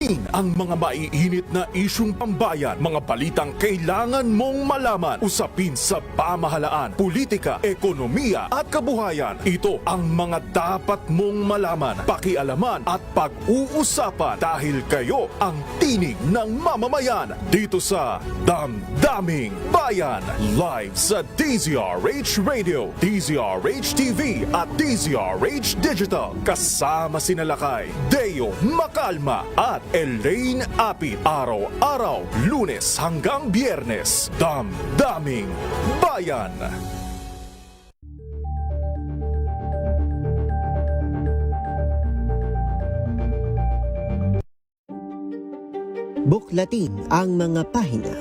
Ang mga maiinit na isyung pambayan, mga balitang kailangan mong malaman, usapin sa pamahalaan, politika, ekonomiya at kabuhayan. Ito ang mga dapat mong malaman, pakialaman at pag-uusapan dahil kayo ang tinig ng mamamayan dito sa Damdaming Bayan. Live sa DZRH Radio, DZRH TV at DZRH Digital. Kasama sina Lakay, Deo Macalma at Elaine Apit. Araw-araw, Lunes hanggang Biyernes. Damdaming Bayan. Buklatin ang mga pahina.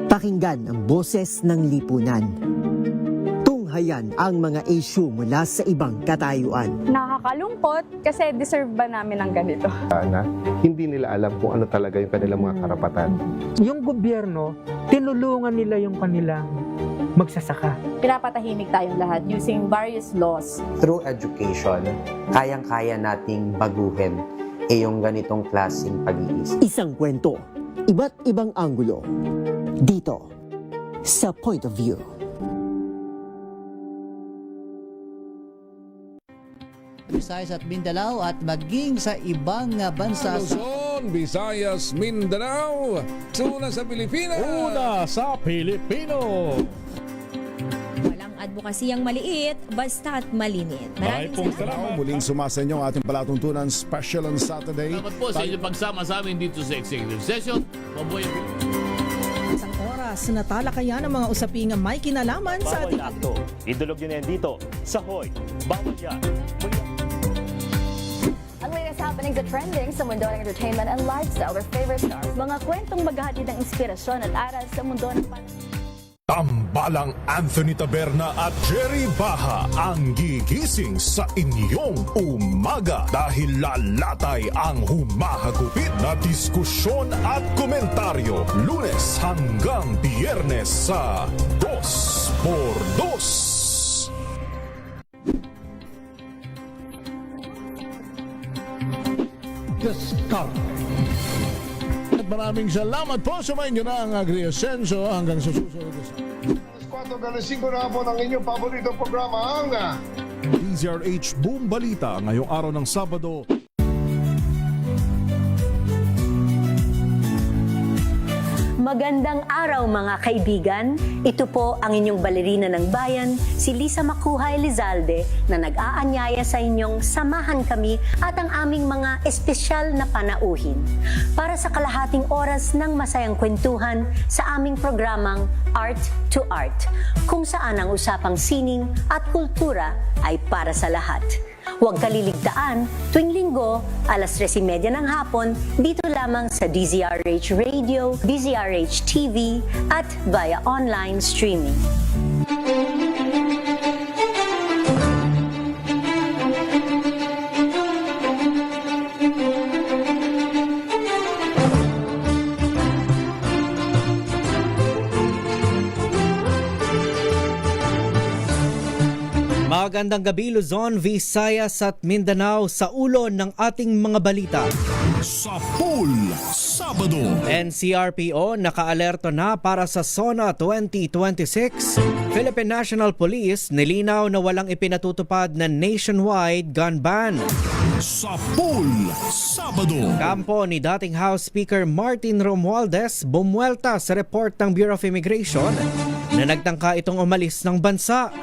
Pakinggan ang boses ng lipunan. Tunghayan ang mga issue mula sa ibang katayuan. Nakakalungkot kasi deserve ba namin ng ganito? Na hindi nila alam kung ano talaga yung kanilang mga karapatan. Yung gobyerno, tinulungan nila yung kanilang magsasaka. Pinapatahimik tayong lahat using various laws. Through education, kayang-kaya nating baguhin yung ganitong klaseng pag-iisip. Isang kwento, iba't ibang anggulo. Dito, sa Point of View. Visayas at Mindanao at maging sa ibang bansa. Luzon, Visayas, Mindanao. Una sa Pilipinas. Una sa Pilipino. Walang advokasiyang maliit, basta't malinit. Maraming salamat. Muling sumasainyo ang ating palatuntunan special on Saturday. Salamat po sa inyong pagsama sa amin dito sa Executive Session. Mabuhay ang Isang oras na talakayan ng mga usaping may kinalaman sa ating akto. Idulog nyo na yan dito sa Hoy. Bawal yan. Ang latest happenings at trending sa mundo ng entertainment and lifestyle with favorite stars. Mga kwentong maghahatid ng inspirasyon at aral sa mundo ng Tambalang Anthony Taberna at Jerry Baha ang gigising sa inyong umaga dahil lalatay ang humahagupit na diskusyon at komentaryo Lunes hanggang Biyernes sa 2x2. At maraming salamat po sa mga inyo na ang Agri-Ascenso hanggang sa susunod. 4:05 na po ng inyong paboritong programa ang DZRH Boom Balita ngayong araw ng Sabado. Magandang araw mga kaibigan. Ito po ang inyong balerina ng bayan, si Lisa Macuja Elizalde na nag-aanyaya sa inyong samahan kami at ang aming mga espesyal na panauhin para sa kalahating oras ng masayang kwentuhan sa aming programang Art to Art, kung saan ang usapang sining at kultura ay para sa lahat. Huwag kaliligtaan, tuwing linggo, alas 3:30 ng hapon, dito lamang sa DZRH Radio, DZRH TV, at via online streaming. Magandang gabi Luzon, Visayas at Mindanao sa ulo ng ating mga balita. Sa Pool Sabado. NCRPO nakaalerto na para sa SONA 2026. Philippine National Police nilinaw na walang ipinatutupad na nationwide gun ban. Sa Pool Sabado. Kampo ni dating House Speaker Martin Romualdez bumuelta sa report ng Bureau of Immigration na nagtangka itong umalis ng bansa.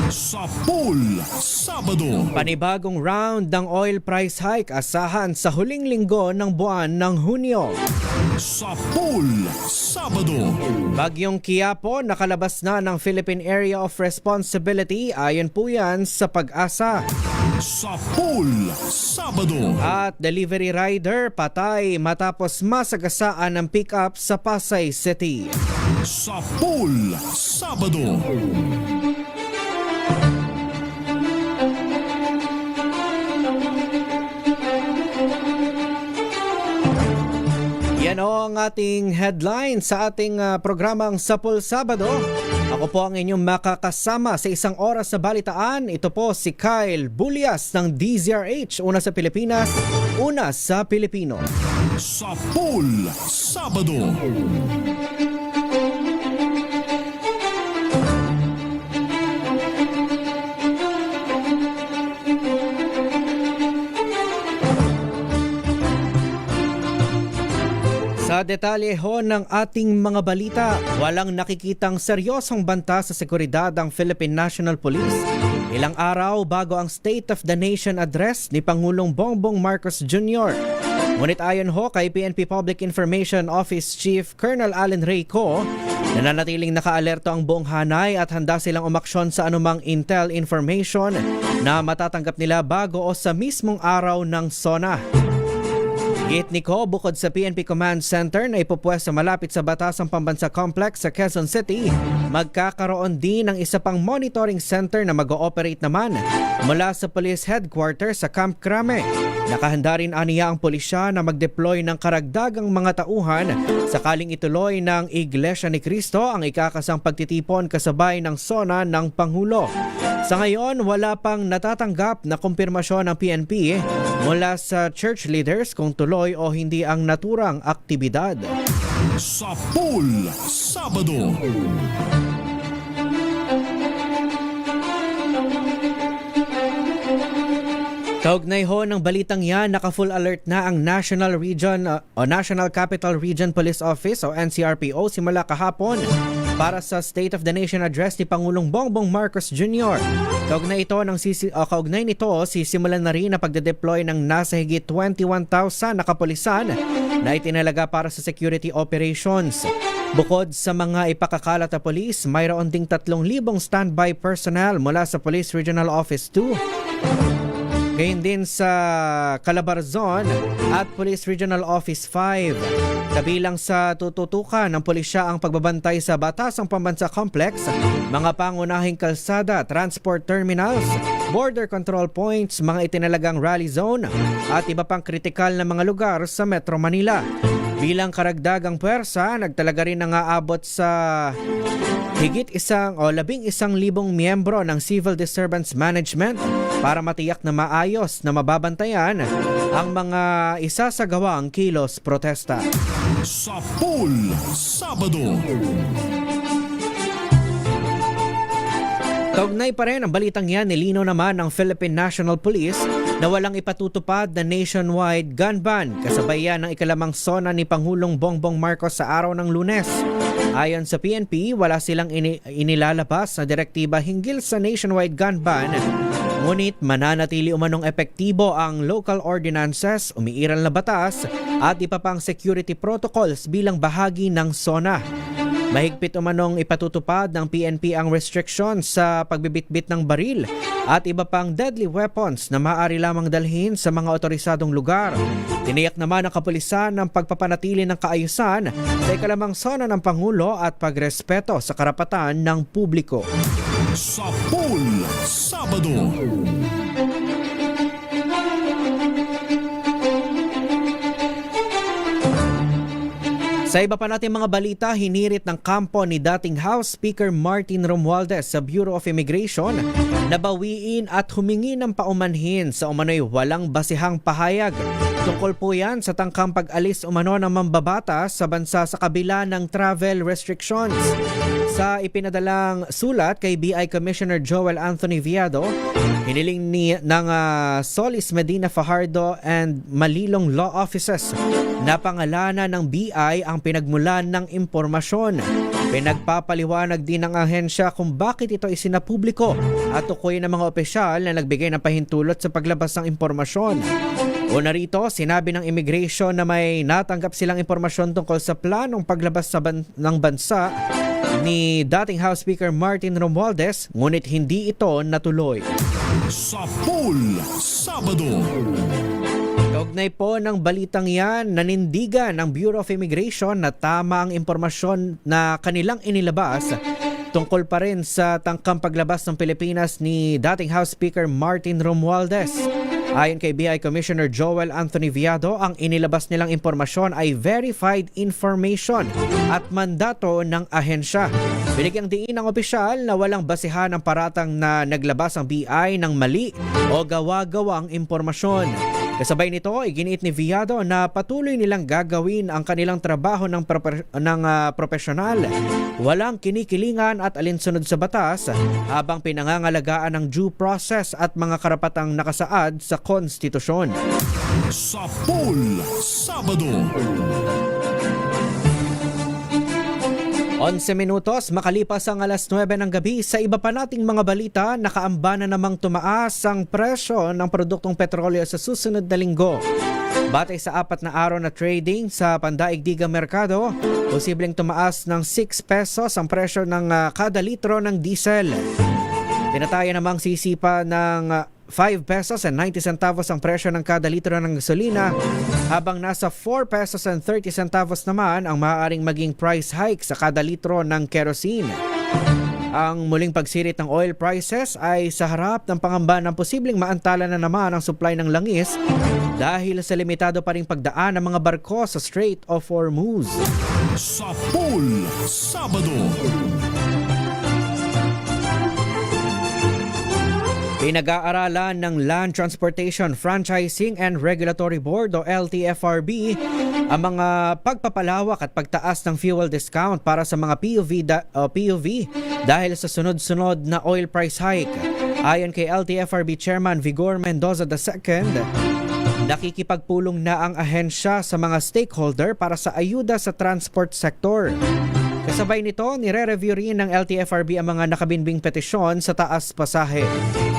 Sa Pool Sabado. Panibagong round ng oil price hike asahan sa huling linggo ng buwan ng Hunyo. Sa Pool Sabado. Bagyong Quiapo nakalabas na ng Philippine Area of Responsibility ayon po yan sa Pag-asa. Sa Pool Sabado. At delivery rider patay matapos masagasaan ng pick-up sa Pasay City. Sa Pool Sabado. Yan o ang ating headline sa ating programang Sapul Sabado. Ako po ang inyong makakasama sa isang oras sa balitaan. Ito po si Kyle Bulias ng DZRH, una sa Pilipinas, una sa Pilipino. Sa Pool Sabado. Sa detalye ho ng ating mga balita, walang nakikitang seryosong banta sa seguridad ang Philippine National Police. Ilang araw bago ang State of the Nation address ni Pangulong Bongbong Marcos Jr. Ngunit ayon ho kay PNP Public Information Office Chief Colonel Allen Reyco, nananatiling nakaalerto ang buong hanay at handa silang umaksyon sa anumang intel information na matatanggap nila bago o sa mismong araw ng SONA. Git ni Ko, bukod sa PNP Command Center na ipupwesto malapit sa Batasang Pambansa Complex sa Quezon City, magkakaroon din ng isa pang monitoring center na mag-ooperate naman mula sa Police Headquarters sa Camp Crame. Nakahanda rin aniya ang pulisya na mag-deploy ng karagdagang mga tauhan sakaling ituloy ng Iglesia ni Cristo ang ikakasang pagtitipon kasabay ng SONA ng Pangulo. Sa ngayon, wala pang natatanggap na kumpirmasyon ng PNP mula sa church leaders kung tuloy o hindi ang naturang aktibidad. Sa Pool Sabado. Kaugnay ho ng balitang yan, naka-full alert na ang National Capital Region Police Office o NCRPO simula kahapon para sa State of the Nation address ni Pangulong Bongbong Marcos Jr. Kaugnay nito, sisimulan na rin ang pagde-deploy ng nasa higit 21,000 na kapulisan na itinalaga para sa security operations. Bukod sa mga ipakakalat na polis, mayroon ding 3,000 standby personnel mula sa Police Regional Office 2. Gayun din sa Calabarzon at Police Regional Office 5. Kabilang sa tututukan ng pulisya ang pagbabantay sa Batasang Pambansa Complex, mga pangunahing kalsada, transport terminals, border control points, mga itinalagang rally zone at iba pang kritikal na mga lugar sa Metro Manila. Bilang karagdagang puwersa, nagtalaga rin ng aabot sa higit 11,000 miyembro ng Civil Disturbance Management para matiyak na maayos na mababantayan ang mga isasagawang kilos protesta. Sa Pool Sabado. Kaugnay pa rin ang balitang yan, nilinaw naman ng Philippine National Police na walang ipatutupad na nationwide gun ban kasabay yan ng ikalamang SONA ni Pangulong Bongbong Marcos sa araw ng Lunes. Ayon sa PNP, wala silang inilalabas na direktiba hinggil sa nationwide gun ban, ngunit mananatili umanong epektibo ang local ordinances, umiiral na batas at iba pang security protocols bilang bahagi ng SONA. Mahigpit umanong ipatutupad ng PNP ang restrictions sa pagbibitbit ng baril at iba pang deadly weapons na maaari lamang dalhin sa mga otorisadong lugar. Tiniyak naman ng kapulisan ng pagpapanatili ng kaayusan sa ikalamang SONA ng Pangulo at pagrespeto sa karapatan ng publiko. Sa Pool Sabado. Sa iba pa natin mga balita, hinirit ng kampo ni dating House Speaker Martin Romualdez sa Bureau of Immigration na bawiin at humingi ng paumanhin sa umano'y walang basihang pahayag. Tungkol po yan sa tangkang pag-alis umano ng mambabatas sa bansa sa kabila ng travel restrictions. Sa ipinadalang sulat kay BI Commissioner Joel Anthony Viado, hiniling ng Solis Medina Fajardo and Malilong Law Offices na pangalanan ng BI ang pinagmulan ng impormasyon. Pinagpapaliwanag din ng ahensya kung bakit ito isinapubliko at tukoy ng mga opisyal na nagbigay ng pahintulot sa paglabas ng impormasyon. Una rito, sinabi ng immigration na may natanggap silang impormasyon tungkol sa planong paglabas ng bansa ni dating House Speaker Martin Romualdez, ngunit hindi ito natuloy. Sa Pool Sabado. Kaugnay po ng balitang yan, nanindigan ng Bureau of Immigration na tama ang impormasyon na kanilang inilabas tungkol pa rin sa tangkang paglabas ng Pilipinas ni dating House Speaker Martin Romualdez. Ayon kay BI Commissioner Joel Anthony Viado, ang inilabas nilang impormasyon ay verified information at mandato ng ahensya. Binigyang diin ng opisyal na walang basihan ang paratang na naglabas ang BI ng mali o gawa-gawang impormasyon. Kasabay nito, iginiit ni Viado na patuloy nilang gagawin ang kanilang trabaho ng profesional, walang kinikilingan at alinsunod sa batas habang pinangangalagaan ng due process at mga karapatang nakasaad sa konstitusyon. Sa Pool Sabado. 11 minutos makalipas ang alas 9 ng gabi, sa iba pa nating mga balita, nakaamba na namang tumaas ang presyo ng produktong petrolyo sa susunod na linggo. Batay sa 4 na araw na trading sa pandaigdigang merkado, posibleng tumaas ng 6 pesos ang presyo ng kada litro ng diesel. Tinataya namang sisipa ng 5 pesos and 90 centavos ang presyo ng kada litro ng gasolina, habang nasa 4 pesos and 30 centavos naman ang maaaring maging price hike sa kada litro ng kerosene. Ang muling pagsirit ng oil prices ay sa harap ng pangamba ng posibleng maantala na naman ang supply ng langis dahil sa limitado pa ring pagdaan ng mga barko sa Strait of Hormuz. Sa Pool Sabado. Pinag-aaralan ng Land Transportation Franchising and Regulatory Board o LTFRB ang mga pagpapalawak at pagtaas ng fuel discount para sa mga PUV dahil sa sunod-sunod na oil price hike. Ayon kay LTFRB Chairman Vigor Mendoza II, nakikipagpulong na ang ahensya sa mga stakeholder para sa ayuda sa transport sector. Kasabay nito, nire-review rin ng LTFRB ang mga nakabinbing petisyon sa taas pasahe.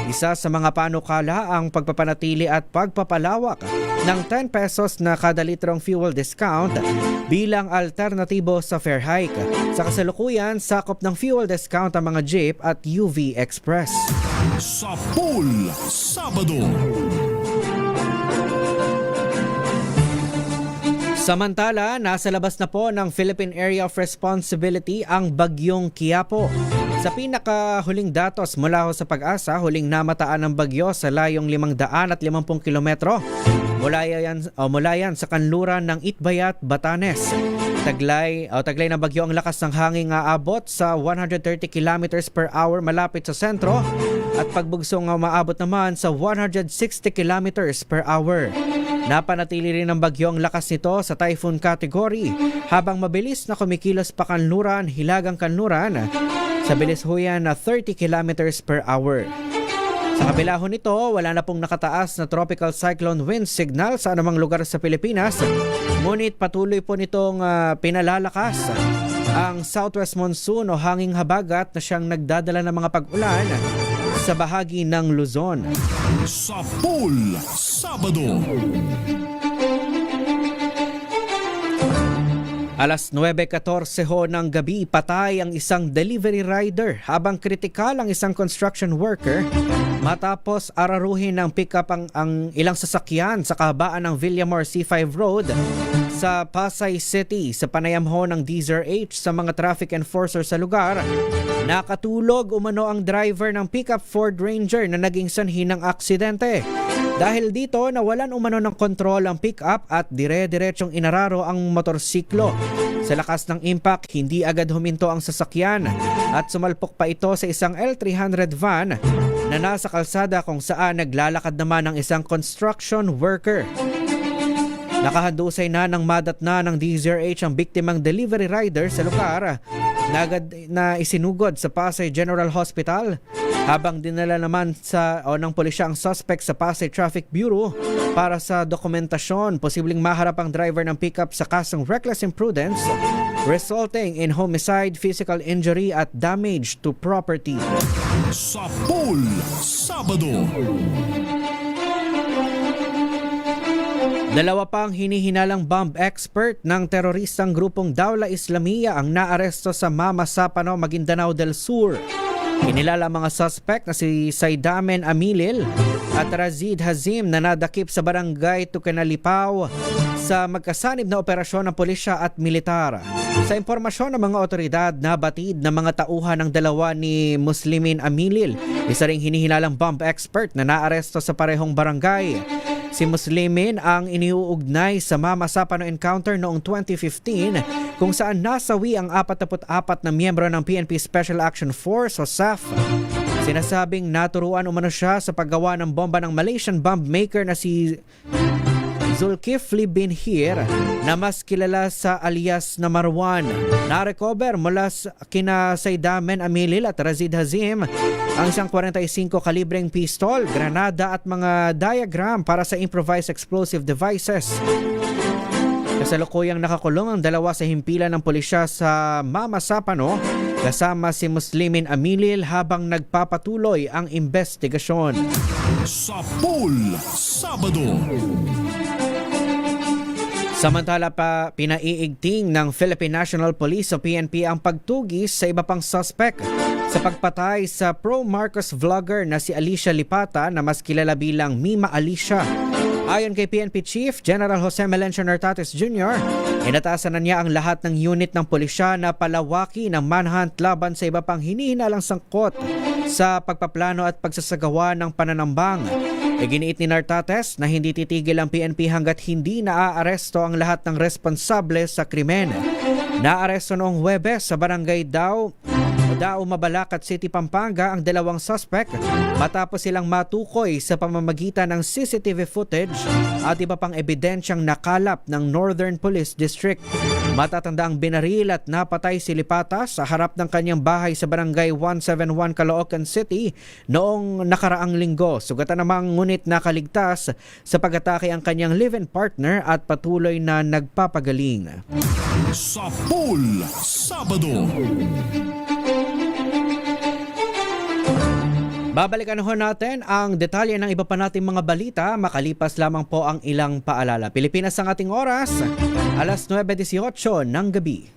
Isa sa mga panukala ang pagpapanatili at pagpapalawak ng 10 pesos na kada litrong fuel discount bilang alternatibo sa fare hike. Sa kasalukuyan, sakop ng fuel discount ang mga jeep at UV Express. Sa Pool Sabado. Samantala, nasa labas na po ng Philippine Area of Responsibility ang Bagyong Quiapo. Sa pinakahuling datos mula sa Pag-asa, huling namataan ng bagyo sa layong 550 kilometro. Mula yan sa kanluran ng Itbayat, Batanes. Taglay ng bagyo ang lakas ng hangin aabot sa 130 kilometers per hour malapit sa sentro at pagbugsong maabot naman sa 160 kilometers per hour. Napanatili rin ng bagyo ang lakas nito sa typhoon category habang mabilis na kumikilos pa kanluran, hilagang kanluran sa bilis huyan na 30 kilometers per hour. Sa kabila ho nito, wala na pong nakataas na tropical cyclone wind signal sa anumang lugar sa Pilipinas, ngunit patuloy po nitong pinalalakas ang southwest monsoon o hanging habagat na siyang nagdadala ng mga pag-ulan sa bahagi ng Luzon. Sa Pool Sabado. Alas 9:14 ho ng gabi, patay ang isang delivery rider habang kritikal ang isang construction worker matapos araruhin ng pickup ang ilang sasakyan sa kahabaan ng Villamor C5 Road sa Pasay City. Sa panayam ho ng DZRH sa mga traffic enforcer sa lugar, nakatulog umano ang driver ng pickup Ford Ranger na naging sanhi ng aksidente. Dahil dito, nawalan umano ng kontrol ang pickup at dire-diretsong inararo ang motorsiklo. Sa lakas ng impact, hindi agad huminto ang sasakyan at sumalpok pa ito sa isang L300 van na nasa kalsada kung saan naglalakad naman ang isang construction worker. Nakahandusay na ng madatna ng DZRH ang biktimang delivery rider sa lugar na agad na isinugod sa Pasay General Hospital habang dinala naman ng pulisya ang suspect sa Pasay Traffic Bureau para sa dokumentasyon. Posibleng maharap ang driver ng pickup sa kasong reckless imprudence resulting in homicide, physical injury at damage to property. Sa Pool Sabado. Dalawa pang hinihinalang bomb expert ng teroristang grupong Dawla Islamiyya ang naaresto sa Mama Sapano, Maguindanao del Sur. Kinilala mga suspect na si Saidamen Amilil at Razid Hazim na nadakip sa barangay Tucanalipaw sa magkasanib na operasyon ng pulisya at militar. Sa impormasyon ng mga otoridad, nabatid na mga tauhan ng dalawa ni Muslimin Amilil, isa ring hinihinalang bomb expert na naaresto sa parehong barangay. Si Muslimin ang iniuugnay sa Mama Sapano encounter noong 2015 kung saan nasawi ang 44 na miyembro ng PNP Special Action Force o SAF Sinasabing naturuan umano siya sa paggawa ng bomba ng Malaysian bomb maker na si Zulkifli bin Hir na mas kilala sa alias na Marwan. Na-recover mula kina Saidamen Amilil at Razid Hazim ang isang 45 kalibreng pistol, granada at mga diagram para sa improvised explosive devices. Kasalukuyang nakakulong ang dalawa sa himpilan ng pulisya sa Mama Sapano kasama si Muslimin Amilil habang nagpapatuloy ang investigasyon. Sa Pool Sabado. Samantala pa, pinaiigting ng Philippine National Police o PNP ang pagtugis sa iba pang suspect sa pagpatay sa pro-Marcos vlogger na si Alicia Lipata na mas kilala bilang Mima Alicia. Ayon kay PNP Chief General Jose Melencio Nartates Jr., inatasan na niya ang lahat ng unit ng pulisya na palawaki ng manhunt laban sa iba pang hinihinalang sangkot sa pagpaplano at pagsasagawa ng pananambang. Iginiit ni Nartates na hindi titigil ang PNP hanggat hindi naaaresto ang lahat ng responsable sa krimen. Naaresto noong Huwebes sa barangay Dao Mabalacat City, Pampanga ang dalawang suspect matapos silang matukoy sa pamamagitan ng CCTV footage at iba pang ebidensyang nakalap ng Northern Police District. Matatanda ang binaril at napatay si Lipata sa harap ng kanyang bahay sa barangay 171 Caloocan City noong nakaraang linggo. Sugatan namang ngunit nakaligtas sa pag-atake ang kanyang live-in partner at patuloy na nagpapagaling. Sa Pool Sabado. Babalikan ho natin ang detalye ng iba pa nating mga balita makalipas lamang po ang ilang paalala. Pilipinas ang ating oras, alas 9:18 ng gabi.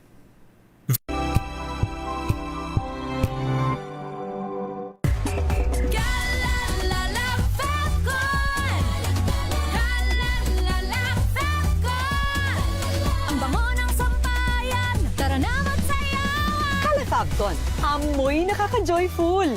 Ang bango ng sampayan, tara na magsayawan! Calefabcon, amoy nakaka-joyful!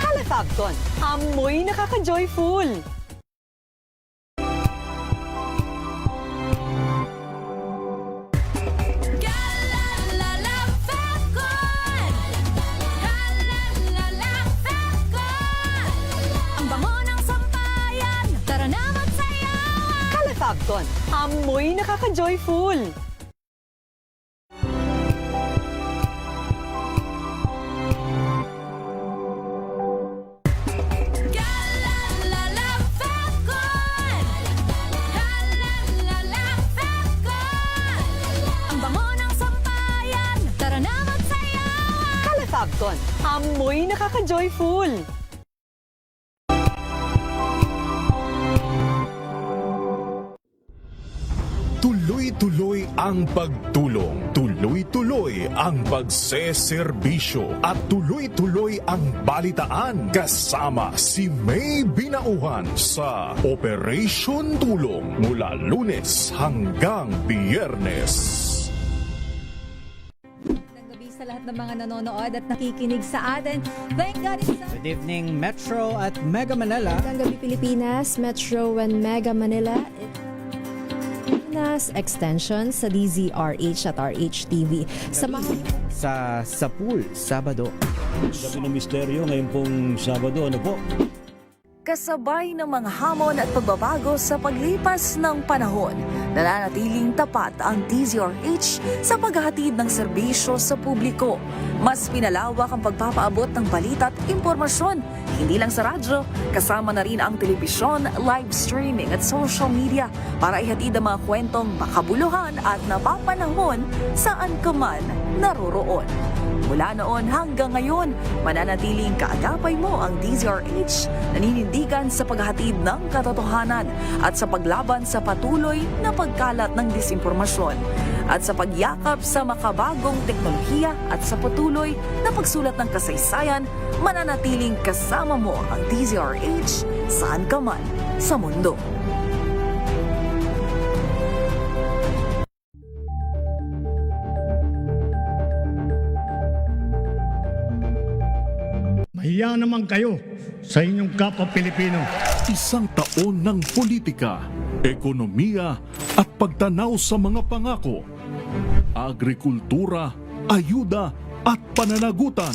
Calefabcon, amoy nakaka-joyful! Ang bango ng sampayan, tara na magsayawan! Calefabcon, amoy nakaka-joyful! Ang bango ng sampayan, tara na magsayawan! Calefabcon, amoy nakaka-joyful! Tuloy-tuloy ang pagtulong, tuloy-tuloy ang pagseserbisyo at tuloy-tuloy ang balitaan kasama si May Binauhan sa Operation Tulong mula Lunes hanggang Biyernes. Gabi sa lahat ng mga nanonood at nakikinig sa atin. Thank God it's Good evening Metro at Mega Manila. Magandang gabi Pilipinas, Metro and Mega Manila. Extension sa DZRH at RHTV. Sa Pool Sabado. Gabi ng misteryo ngayon pong Sabado, ano po? Kasabay ng mga hamon at pagbabago sa paglipas ng panahon, nananatiling tapat ang DZRH sa paghahatid ng serbisyo sa publiko. Mas pinalawak ang pagpapaabot ng balita at impormasyon, hindi lang sa radyo, kasama na rin ang telebisyon, live streaming at social media para ihatid ang mga kwentong makabuluhan at napapanahon saan ka man naroroon. Mula noon hanggang ngayon, mananatiling kaagapay mo ang DZRH, naninindigan sa paghahatid ng katotohanan at sa paglaban sa patuloy na pagkalat ng disinformasyon at sa pagyakap sa makabagong teknolohiya at sa patuloy na pagsulat ng kasaysayan, mananatiling kasama mo ang DZRH saan ka man sa mundo. Mahiya naman kayo sa inyong kapwa Pilipino. Isang taon ng politika, ekonomiya at pagtanaw sa mga pangako. Agrikultura, ayuda at pananagutan.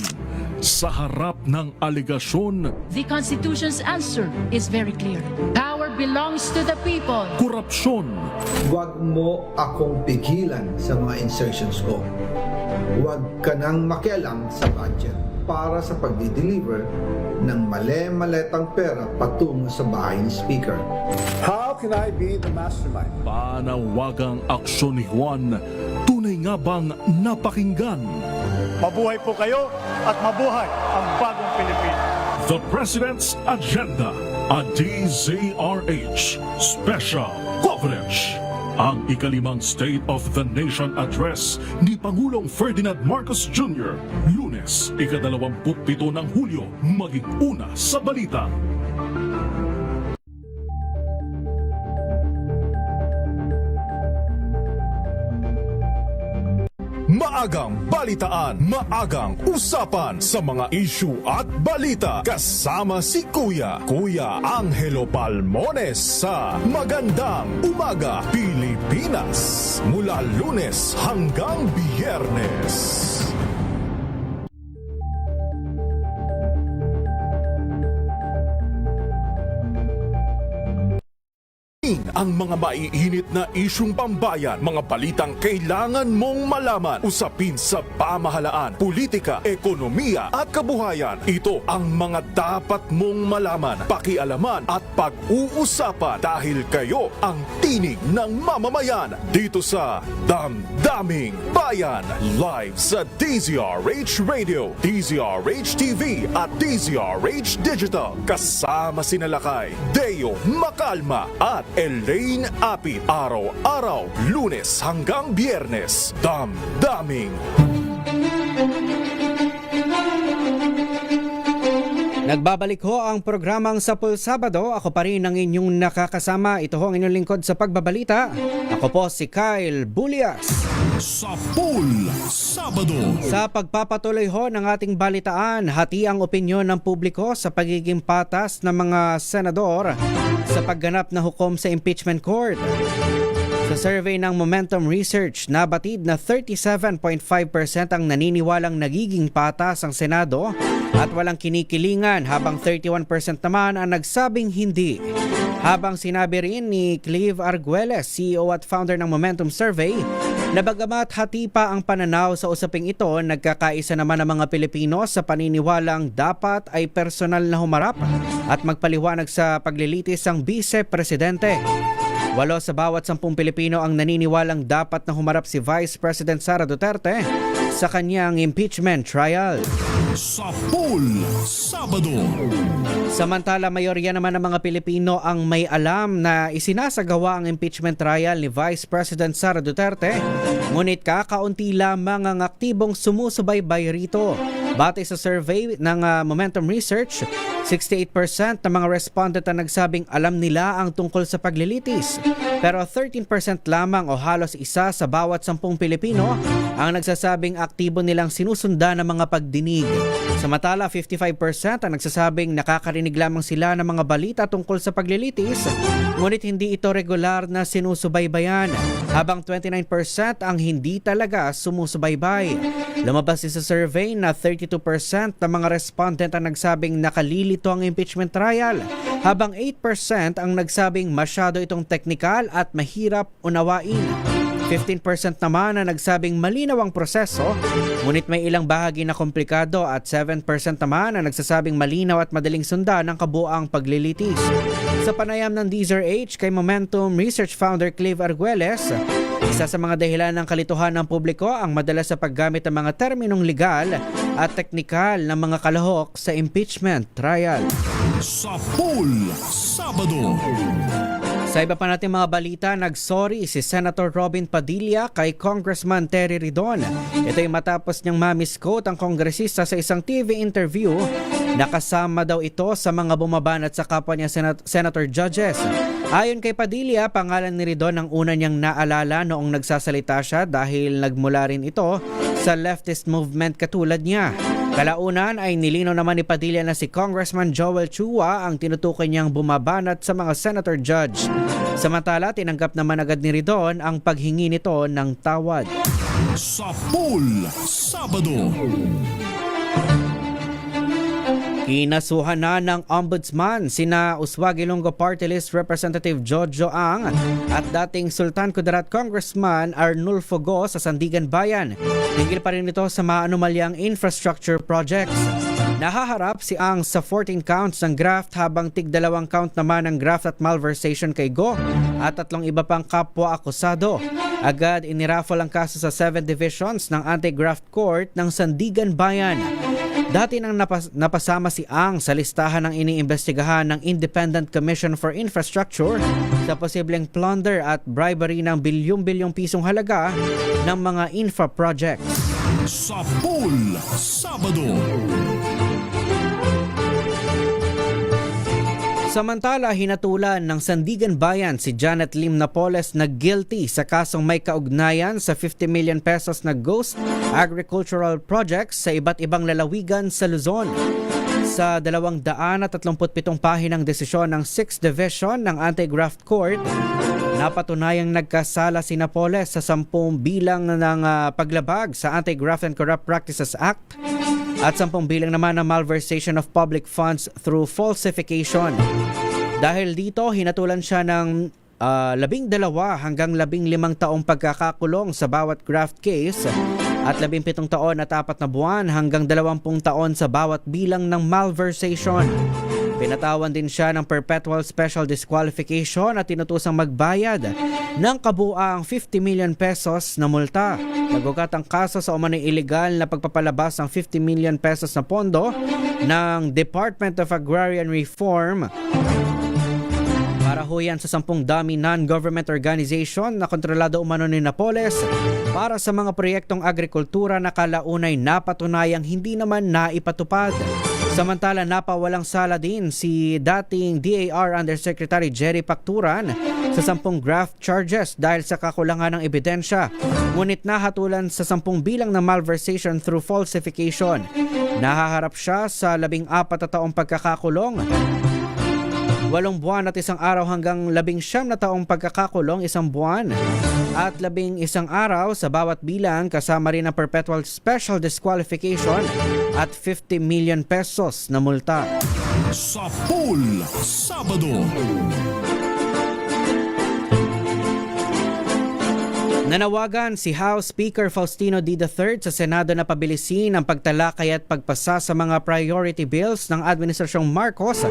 Sa harap ng aligasyon, The Constitution's answer is very clear. Power belongs to the people. korupsyon, Huwag mo akong pigilan sa mga insertions ko. Huwag ka nang makialam sa budget para sa pag-deliver ng mali-maletang pera patungo sa bahay ni Speaker. How can I be the mastermind? panawagang aksyon ni Juan, tunay nga bang napakinggan? Mabuhay po kayo at mabuhay ang bagong Pilipinas. The President's Agenda, a DZRH Special Coverage. Ang ikalimang State of the Nation Address ni Pangulong Ferdinand Marcos Jr. Lunes, ika-27 ng Hulyo, maging una sa balita. Maagang balitaan, maagang usapan sa mga issue at balita. Kasama si Kuya Angelo Palmones sa Magandang Umaga Pilipinas. Mula Lunes hanggang Biyernes. Ang mga maiinit na isyung pambayan, mga balitang kailangan mong malaman, usapin sa pamahalaan, politika, ekonomiya at kabuhayan. Ito ang mga dapat mong malaman, pakialaman at pag-uusapan dahil kayo ang tinig ng mamamayan dito sa Damdaming Bayan. Live sa DZRH Radio, DZRH TV at DZRH Digital. Kasama sinalakay Deo Macalma at Elaine Apit. Araw-araw, Lunes hanggang Biyernes. Damdaming. Nagbabalik ho ang programang Sapul Sabado. Ako pa rin ang inyong nakakasama. Ito ho ang inyong lingkod sa pagbabalita. Ako po si Kyle Bulias. Sapul Sabado. Sa pagpapatuloy ho ng ating balitaan, hati ang opinyon ng publiko sa pagiging patas ng mga senador sa pagganap na hukom sa impeachment court. Sa survey ng Momentum Research, nabatid na 37.5% ang naniniwalang nagiging patas ang Senado at walang kinikilingan, habang 31% naman ang nagsabing hindi. Habang sinabi rin ni Clive Arguelles, CEO at founder ng Momentum Survey, na bagamat hati pa ang pananaw sa usaping ito, nagkakaisa naman ang mga Pilipino sa paniniwalang dapat ay personal na humarap at magpaliwanag sa paglilitis ang Vice-Presidente. 8 sa bawat 10 Pilipino ang naniniwalang dapat na humarap si Vice President Sara Duterte sa kanyang impeachment trial. Sapul Sabado. Samantala, mayorya naman ng mga Pilipino ang may alam na isinasagawa ang impeachment trial ni Vice President Sara Duterte, ngunit kakaunti lamang ang aktibong sumusubaybay rito. Batay sa survey ng Momentum Research, 68% ng mga respondent ang nagsabing alam nila ang tungkol sa paglilitis. Pero 13% lamang o halos isa sa bawat 10 Pilipino ang nagsasabing aktibo nilang sinusundan ng mga pagdinig. Samantala, 55% ang nagsasabing nakakarinig lamang sila ng mga balita tungkol sa paglilitis, ngunit hindi ito regular na sinusubaybayan, habang 29% ang hindi talaga sumusubaybay. Lumabas din sa survey na 32% ng mga respondent ang nagsabing nakalilito ang impeachment trial, habang 8% ang nagsabing masyado itong teknikal at mahirap unawain. 15% naman na nagsabing malinaw ang proseso, ngunit may ilang bahagi na komplikado, at 7% naman na nagsasabing malinaw at madaling sundan ang kabuang paglilitis. Sa panayam ng DZRH kay Momentum Research founder Clive Arguelles, isa sa mga dahilan ng kalituhan ng publiko ang madalas sa paggamit ng mga terminong legal at teknikal ng mga kalahok sa impeachment trial. Sapul Sabado. Sa iba pa natin mga balita, nagsorry si Senator Robin Padilla kay Congressman Terry Ridon. Ito ay matapos niyang ma-misquote ang kongresista sa isang TV interview. Nakasama daw ito sa mga bumabanat sa kapwa niya senator judges. Ayon kay Padilla, pangalan ni Ridon ang una niyang naalala noong nagsasalita siya dahil nagmula rin ito sa leftist movement katulad niya. Kalaunan ay nilinaw naman ni Padilla na si Congressman Joel Chua ang tinutukoy niyang bumabanat sa mga senator judge. Samantala, tinanggap naman agad ni Ridon ang paghingi nito ng tawad. Sa pool Sabado. Kinasuhan na ng Ombudsman sina Uswag Ilonggo Party List Representative Jojo Ang at dating Sultan Kudarat Congressman Arnulfo Go sa Sandigan Bayan. Tingil pa rin ito sa mga anomalyang infrastructure projects. Nahaharap si Ang sa 14 counts ng graft habang tig-2 count naman ng graft at malversation kay Go at 3 iba pang kapwa akusado. Agad iniraffle ang kaso sa 7 divisions ng Anti-Graft Court ng Sandigan Bayan. Dati nang napasama si Ang sa listahan ng iniimbestigahan ng Independent Commission for Infrastructure sa posibleng plunder at bribery ng bilyong-bilyong pisong halaga ng mga infra projects. Sa pool Sabado. Samantala, hinatulan ng Sandigan Bayan si Janet Lim Napoles na guilty sa kasong may kaugnayan sa 50 million pesos na ghost agricultural projects sa iba't ibang lalawigan sa Luzon. Sa 237 pahinang desisyon ng 6th Division ng Anti-Graft Court, napatunayang nagkasala si Napoles sa 10 bilang ng paglabag sa Anti-Graft and Corrupt Practices Act at 10 bilang naman ng malversation of public funds through falsification. Dahil dito, hinatulan siya ng 12 hanggang 15 taong pagkakakulong sa bawat graft case at 17 taon at 4 na buwan hanggang 20 taon sa bawat bilang ng malversation. Pinatawan din siya ng perpetual special disqualification at tinutosang magbayad ng kabuuang 50 million pesos na multa. Nagugat ang kaso sa umano'y illegal na pagpapalabas ng 50 million pesos na pondo ng Department of Agrarian Reform para huyan sa 10 dami non-government organization na kontrolado umano ni Napoles para sa mga proyektong agrikultura na kalaunay napatunayang hindi naman naipatupad. Samantala, napawalang sala din si dating DAR Undersecretary Jerry Pacturan sa 10 graft charges dahil sa kakulangan ng ebidensya. Ngunit nahatulan sa 10 bilang na malversation through falsification. Nahaharap siya sa 14 na taong pagkakakulong, 8 buwan at 1 araw hanggang 19 na taong pagkakakulong, 1 buwan at 11 araw sa bawat bilang, kasama rin ang perpetual special disqualification at 50 million pesos na multa. Sa pool Sabado. Nanawagan si House Speaker Faustino D. III sa Senado na pabilisin ang pagtalakay at pagpasa sa mga priority bills ng Administrasyong Marcos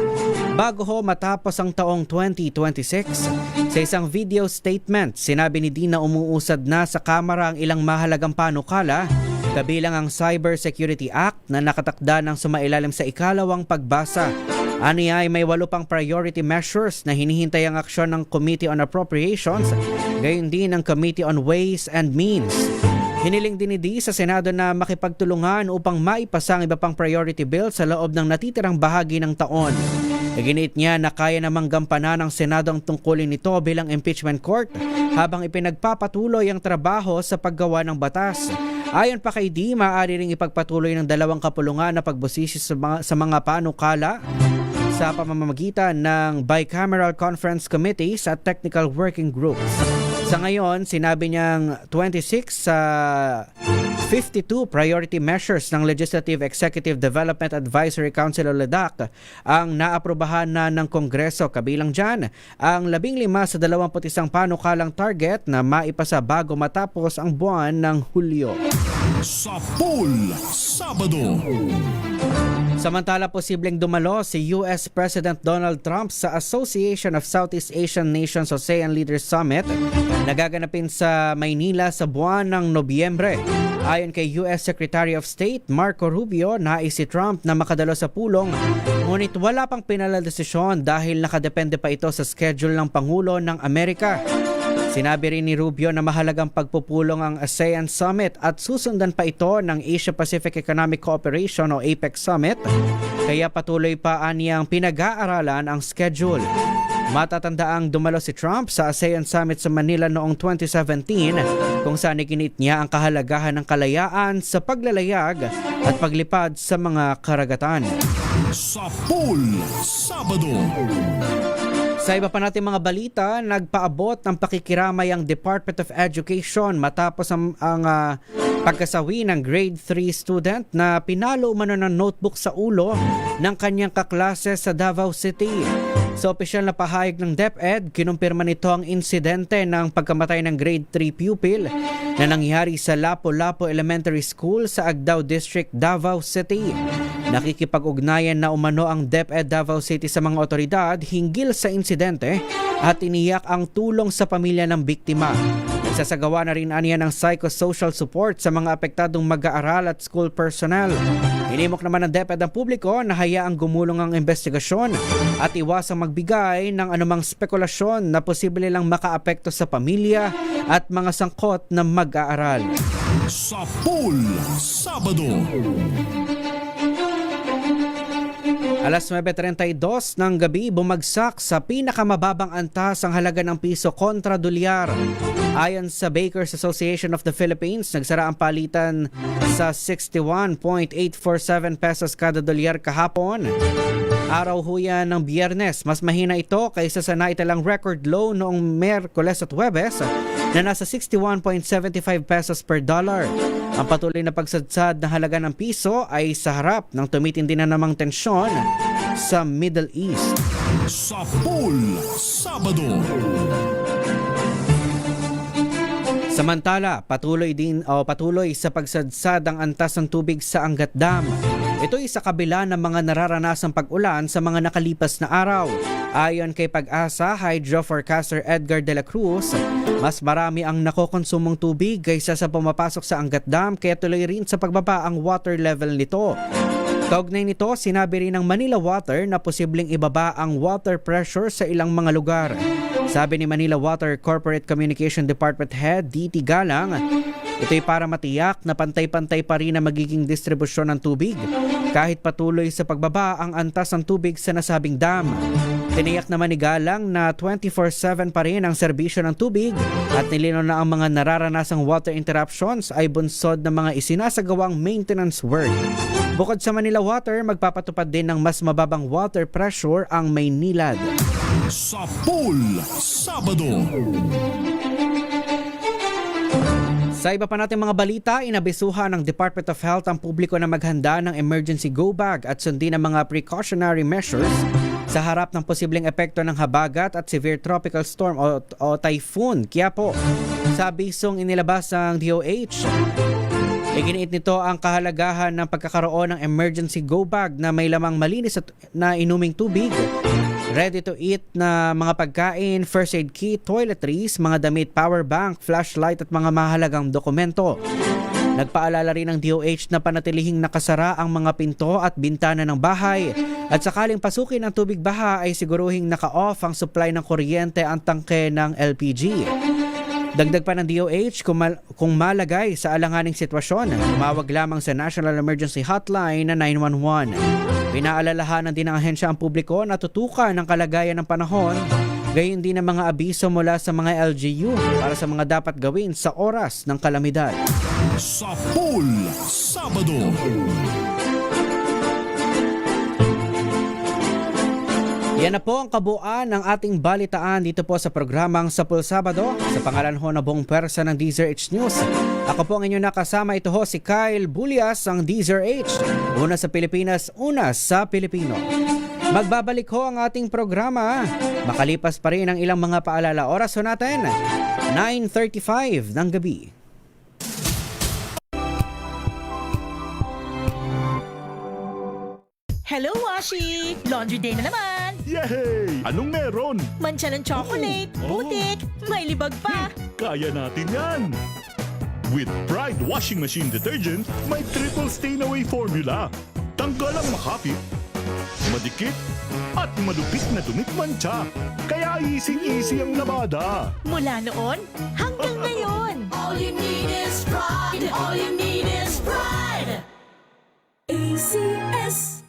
bago matapos ang taong 2026. Sa isang video statement, sinabi ni D na umuusad na sa Kamara ang ilang mahalagang panukala, kabilang ang Cybersecurity Act na nakatakda ng sumailalim sa ikalawang pagbasa. Aniya ay may 8 pang priority measures na hinihintay ang aksyon ng Committee on Appropriations, gayon din ang Committee on Ways and Means. Hiniling din ni D sa Senado na makipagtulungan upang maipasa ang iba pang priority bill sa loob ng natitirang bahagi ng taon. Iginit niya na kaya namang gampanan ng Senado ang tungkulin nito bilang impeachment court habang ipinagpapatuloy ang trabaho sa paggawa ng batas. Ayon pa kay D, maaari ring ipagpatuloy ng 2 kapulungan na pagbusisi sa mga panukala sa pamamagitan ng bicameral conference committees at technical working groups. Sa ngayon, sinabi niyang 26 sa 52 priority measures ng Legislative Executive Development Advisory Council o LEDAC ang naaprubahan na ng Kongreso. Kabilang dyan ang 15 sa 21 panukalang target na maipasa bago matapos ang buwan ng Hulyo. Sa pool Sabado. Samantala, posibleng dumalo si US President Donald Trump sa Association of Southeast Asian Nations ASEAN Leaders Summit na gaganapin sa Maynila sa buwan ng Nobyembre. Ayon kay US Secretary of State Marco Rubio, nais si Trump na makadalo sa pulong, ngunit wala pang pinala-desisyon dahil nakadepende pa ito sa schedule ng Pangulo ng Amerika. Sinabi rin ni Rubio na mahalagang pagpupulong ang ASEAN Summit at susundan pa ito ng Asia-Pacific Economic Cooperation o APEC Summit, kaya patuloy pa aniyang pinag-aaralan ang schedule. Matatandaang dumalo si Trump sa ASEAN Summit sa Manila noong 2017 kung saan iginit niya ang kahalagahan ng kalayaan sa paglalayag at paglipad sa mga karagatan. Sa Pool Sabado. Sa iba pa natin mga balita, nagpaabot ng pakikiramay ang Department of Education matapos ang pagkasawi ng grade 3 student na pinalo umano ng notebook sa ulo ng kanyang kaklase sa Davao City. Sa opisyal na pahayag ng DepEd, kinumpirma nito ang insidente ng pagkamatay ng grade 3 pupil na nangyari sa Lapu-Lapu Elementary School sa Agdao District, Davao City. Nakikipag-ugnayan na umano ang DepEd Davao City sa mga otoridad hinggil sa insidente at iniyak ang tulong sa pamilya ng biktima. Nagsasagawa na rin aniya ng psychosocial support sa mga apektadong mag-aaral at school personnel. Hinimok naman ng DepEd ang publiko na hayaang gumulong ang investigasyon at iwasang magbigay ng anumang spekulasyon na posible lang makaapekto sa pamilya at mga sangkot na mag-aaral. Sa Pool Sabado. Alas 9:32 ng gabi, bumagsak sa pinakamababang antas ang halaga ng piso kontra dolyar. Ayon sa Bakers Association of the Philippines, nagsara ang palitan sa 61.847 pesos kada dolyar kahapon. Araw ho yan ng Biyernes. Mas mahina ito kaysa sa naitalang record low noong Miyerkules at Huwebes na nasa 61.75 pesos per dollar. Ang patuloy na pagsadsad na halaga ng piso ay sa harap ng tumitindi na namang tensyon sa Middle East. Sa Pool Sabado. Samantala, patuloy sa pagsadsad ang antas ng tubig sa Angat Dam. Ito ay sa kabila ng mga nararanasang pag-ulan sa mga nakalipas na araw. Ayon kay Pag-asa Hydro Forecaster Edgar de la Cruz, mas marami ang nakokonsumong tubig kaysa sa pumapasok sa Angat Dam kaya tuloy rin sa pagbaba ang water level nito. Kaugnay nito, sinabi rin ng Manila Water na posibleng ibaba ang water pressure sa ilang mga lugar. Sabi ni Manila Water Corporate Communication Department Head DT Galang, ito'y para matiyak na pantay-pantay pa rin ang magiging distribusyon ng tubig kahit patuloy sa pagbaba ang antas ng tubig sa nasabing dam. Tiniyak naman ni Galang na 24/7 pa rin ang serbisyo ng tubig at nilinaw na ang mga nararanasang water interruptions ay bunsod ng mga isinasagawang maintenance work. Bukod sa Manila Water, magpapatupad din ng mas mababang water pressure ang Maynilad. Sa Pool Sabado. Sa iba pa nating mga balita, inabisuhan ng Department of Health ang publiko na maghanda ng emergency go bag at sundin ang mga precautionary measures sa harap ng posibleng epekto ng habagat at severe tropical storm o typhoon. Kaya po, sa bisong inilabas ng DOH, iginiit nito ang kahalagahan ng pagkakaroon ng emergency go bag na may lamang malinis at na inuming tubig, ready to eat na mga pagkain, first aid kit, toiletries, mga damit, power bank, flashlight at mga mahalagang dokumento. Nagpaalala rin ng DOH na panatilihing nakasara ang mga pinto at bintana ng bahay at sakaling pasukin ang tubig baha ay siguruhing naka-off ang supply ng kuryente ang tangke ng LPG. Dagdag pa ng DOH, kung malagay sa alanganing sitwasyon, tumawag lamang sa National Emergency Hotline na 911. Pinaalalahanan din ng ahensya ang publiko na tutukan ng kalagayan ng panahon, gayon din ang mga abiso mula sa mga LGU para sa mga dapat gawin sa oras ng kalamidad. Sa Pool Sabado. Yan na po ang kabuuan ng ating balitaan dito po sa programang Sa Pool Sabado. Sa pangalan ho na buong pwersa ng DZRH News. Ako po ang inyong nakasama, ito ho si Kyle Bulias, ang DZRH. Una sa Pilipinas, una sa Pilipino. Magbabalik ho ang ating programa. Makalipas pa rin ang ilang mga paalala. Oras ho natin, 9:35 ng gabi. Hello, Washi! Laundry day na naman! Yay! Anong meron? Mancha ng chocolate, putik, may libag pa. Kaya natin yan! With Pride Washing Machine Detergent, may triple stain-away formula. Tanggal ang makapit, madikit, at malupit na dumit mancha. Kaya easy-easy ang labada. Mula noon hanggang ngayon. All you need is pride. All you need is pride. ACS.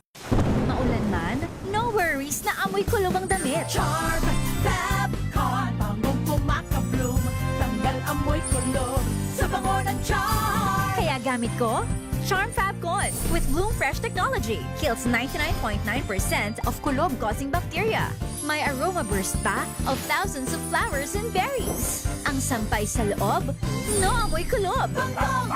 Maulan man, no worries na amoy kulubang damit. Sharp gamit ko? Charm Fabcon with Bloom Fresh technology kills 99.9% of kulob-causing bacteria. May aroma burst pa of thousands of flowers and berries. Ang sampay sa loob, no amoy kulob.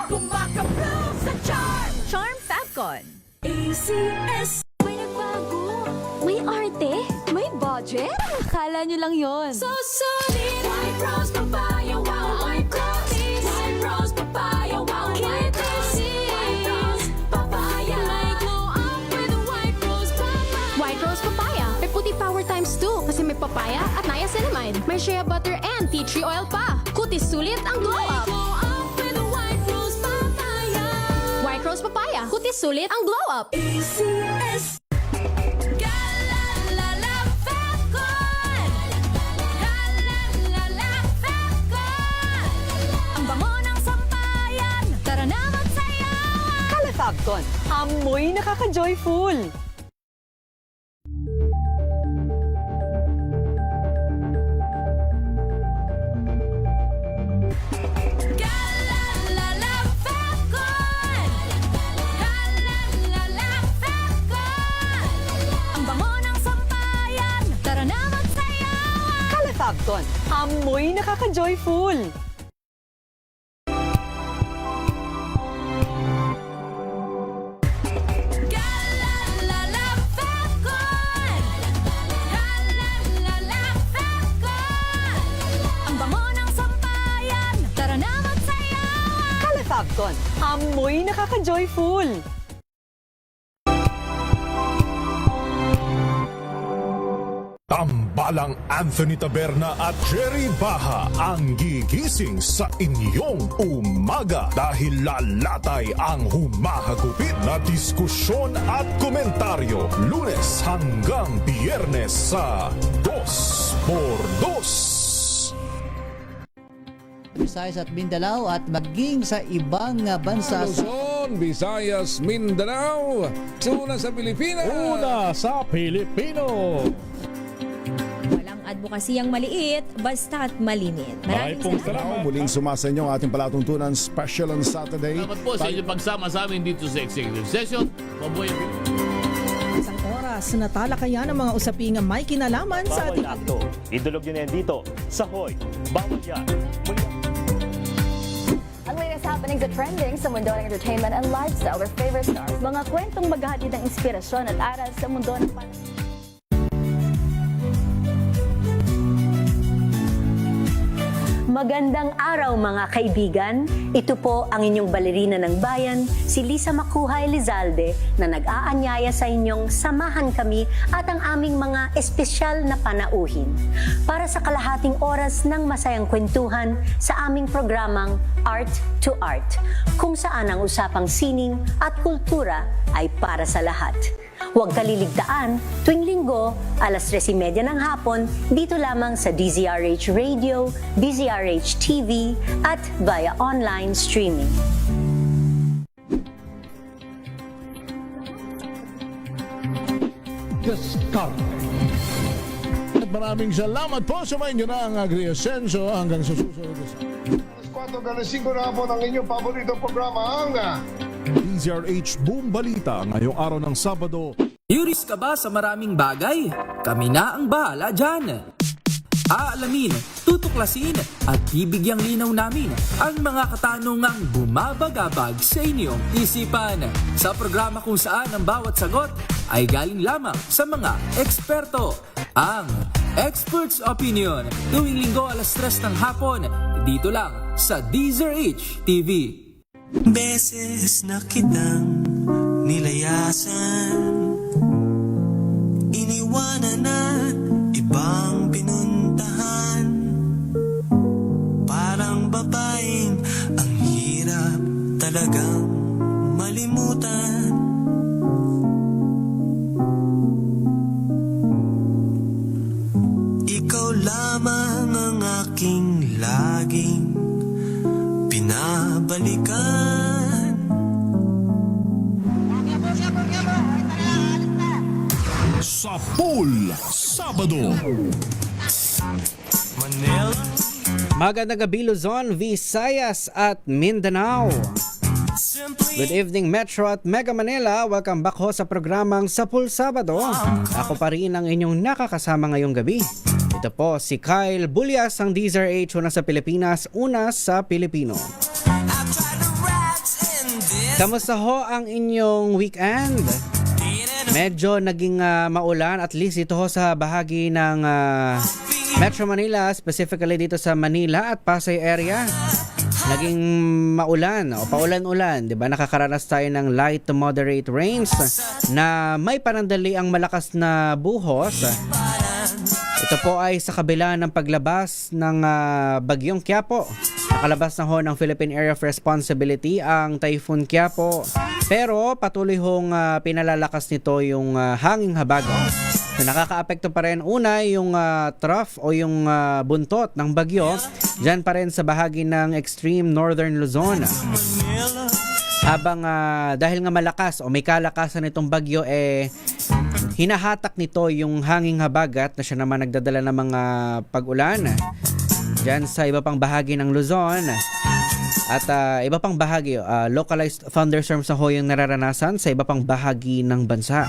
Kumakaplo sa Charm! Charm Fabcon. ACS. May nagbago. May arte. May budget. Akala nyo lang yon. So solid. White Rose Papaya. Wow, White Rose. White Rose Papaya. Wow, White Rose. White Rose Papaya. May glow up with White Rose Papaya. White Rose Papaya. May puti power times 2 kasi may papaya at niacinamide. May shea butter and tea tree oil pa. Kutis sulit ang glow up. Glow up with White Rose Papaya. White Rose Papaya. Kutis sulit ang glow up. ACS. Galalala Fabcon. Galalala Fabcon. Ang bango ng sampayan. Tara na magsayawan. Kala Fabcon, amoy nakaka-joyful. Galalala Fabcon. Galalala Fabcon. Ang bango ng sampayan. Tara na magsayawan. Kala Fabcon, amoy nakaka-joyful. Galalala Fabcon. Galalala Fabcon. Ang bango ng sampayan. Tara na magsayawan. Kala Fabcon, amoy nakaka-joyful. Tambalang Anthony Taberna at Jerry Baha ang gigising sa inyong umaga dahil lalatay ang humahagupit na diskusyon at komentaryo Lunes hanggang Biyernes sa 2x2. Visayas at Mindanao at maging sa ibang bansa sa Luzon, Visayas, Mindanao. Una sa Pilipinas. Una sa Pilipino. Walang advokasiyang maliit, basta't malimit. Maraming salamat. Muling sumasa inyo ang ating palatuntunan special on Saturday. Salamat po sa inyong pagsama sa amin dito sa Executive Session. Mabuhay ang Isang oras na talakayan ng mga usaping may kinalaman sa Bawal ating na akto. Idulog nyo na yan dito sa Hoy. Bawal yan. Ang latest happenings at trending sa mundo ng entertainment and lifestyle, their favorite stars. Mga kwentong maghahatid ng inspirasyon at aral sa mundo ng Magandang araw mga kaibigan. Ito po ang inyong balerina ng bayan, si Lisa Macuja Elizalde, na nag-aanyaya sa inyong samahan kami at ang aming mga espesyal na panauhin para sa kalahating oras ng masayang kwentuhan sa aming programang Art to Art, kung saan ang usapang sining at kultura ay para sa lahat. Huwag kaliligtaan, tuwing linggo, alas 3:30 ng hapon, dito lamang sa DZRH Radio, DZRH TV, at via online streaming. At maraming salamat po sa inyo na ang Agri-Asenso hanggang sa susunod. Alas 4 na po ng inyong paboritong programa ang DZRH Boom Balita ngayong araw ng Sabado. Curious ka ba sa maraming bagay? Kami na ang bahala dyan. Aalamin, tutuklasin at bibigyang linaw namin ang mga katanungang bumabagabag sa inyong isipan. Sa programa kung saan ang bawat sagot ay galing lamang sa mga eksperto. Ang Expert's Opinion, tuwing linggo alas 3 ng hapon, dito lang sa DZRH TV. Beses na kitang nilayasan, iniwanan at ibang pinuntahan. Parang babaeng ang hirap talagang malimutan. Ikaw lamang ang aking laging pinabalikan. Sa Pool Sabado. Magandang gabi Luzon, Visayas at Mindanao. Good evening Metro at Mega Manila. Welcome back ho sa programang Sapul Sabado. Ako pa rin ang inyong nakakasama ngayong gabi. Ito po si Kyle Bulyas, ang DZRH, una sa Pilipinas, una sa Pilipino. Kamusta ho ang inyong weekend? Medyo naging maulan, at least ito ho sa bahagi ng Metro Manila, specifically dito sa Manila at Pasay area. Naging maulan o paulan-ulan, 'di ba? Nakakaranas tayo ng light to moderate rains na may panandali ang malakas na buhos. Ito po ay sa kabila ng paglabas ng bagyong Quiapo. Nakalabas na ho ng Philippine Area of Responsibility ang Typhoon Quiapo. Pero patuloy hong pinalalakas nito yung hanging habagat. So, nakakaapekto pa rin una yung trough o yung buntot ng bagyo dyan pa rin sa bahagi ng extreme northern Luzon. Habang dahil nga malakas o may kalakasan nitong bagyo, hinahatak nito yung hanging habagat na siya naman nagdadala ng mga pag-ulan dyan sa iba pang bahagi ng Luzon. At iba pang bahagi, localized thunderstorms na ho yung nararanasan sa iba pang bahagi ng bansa.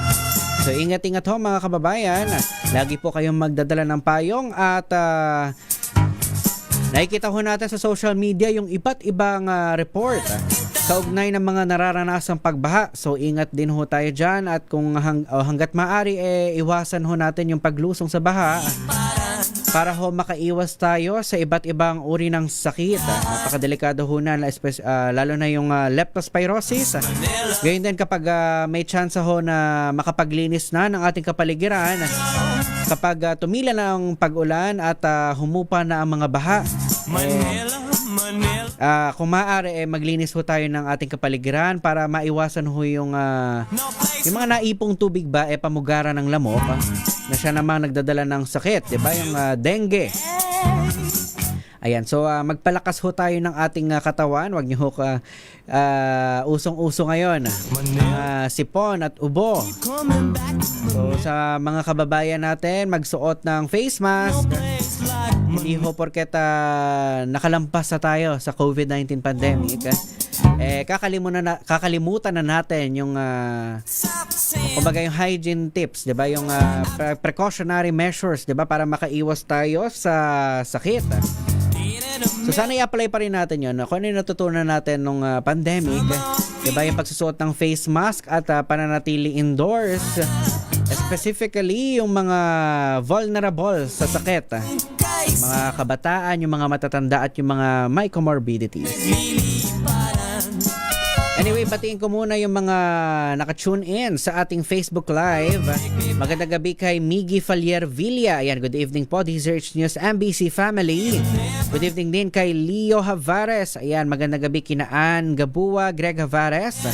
So ingat-ingat ho mga kababayan. Lagi po kayong magdadala ng payong at nakikita ho natin sa social media yung iba't ibang report sa ugnay ng mga nararanasang pagbaha. So ingat din ho tayo dyan at kung hanggat maaari iwasan ho natin yung paglusong sa baha para ho makaiwas tayo sa iba't ibang uri ng sakit. Napakadelikado ho na, lalo na yung leptospirosis. Gayun din kapag may chance ho na makapaglinis na ng ating kapaligiran, kapag tumila na ang pag-ulan at humupa na ang mga baha, kung maaari maglinis ho tayo ng ating kapaligiran para maiwasan ho yung mga naipong tubig ba pamugaran ng lamok na siya namang nagdadala ng sakit, 'di ba? Yung dengue. Ayan, so magpalakas ho tayo ng ating katawan. Huwag niyo ho usong-uso ngayon. Sipon at ubo. So sa mga kababayan natin, magsuot ng face mask. Hindi ho porket nakalampas na tayo sa COVID-19 pandemic. Kakalimutan na natin yung kumbaga yung hygiene tips, 'di ba? Yung precautionary measures, 'di ba, para makaiwas tayo sa sakit. So sana i-apply pa rin natin 'yon. Kung ano yung natutunan natin nung pandemic, 'di ba? Yung pagsusuot ng face mask at pananatili indoors, specifically yung mga vulnerable sa sakit, mga kabataan, yung mga matatanda at yung mga may comorbidities. Anyway, batiin ko muna yung mga naka-tune in sa ating Facebook Live. Magandang gabi kay Miggy Falier Villa. Ayan, good evening po, DZRH News MBC family. Good evening din kay Leo Havares. Ayan, magandang gabi kina Ann Gabua, Greg Havares,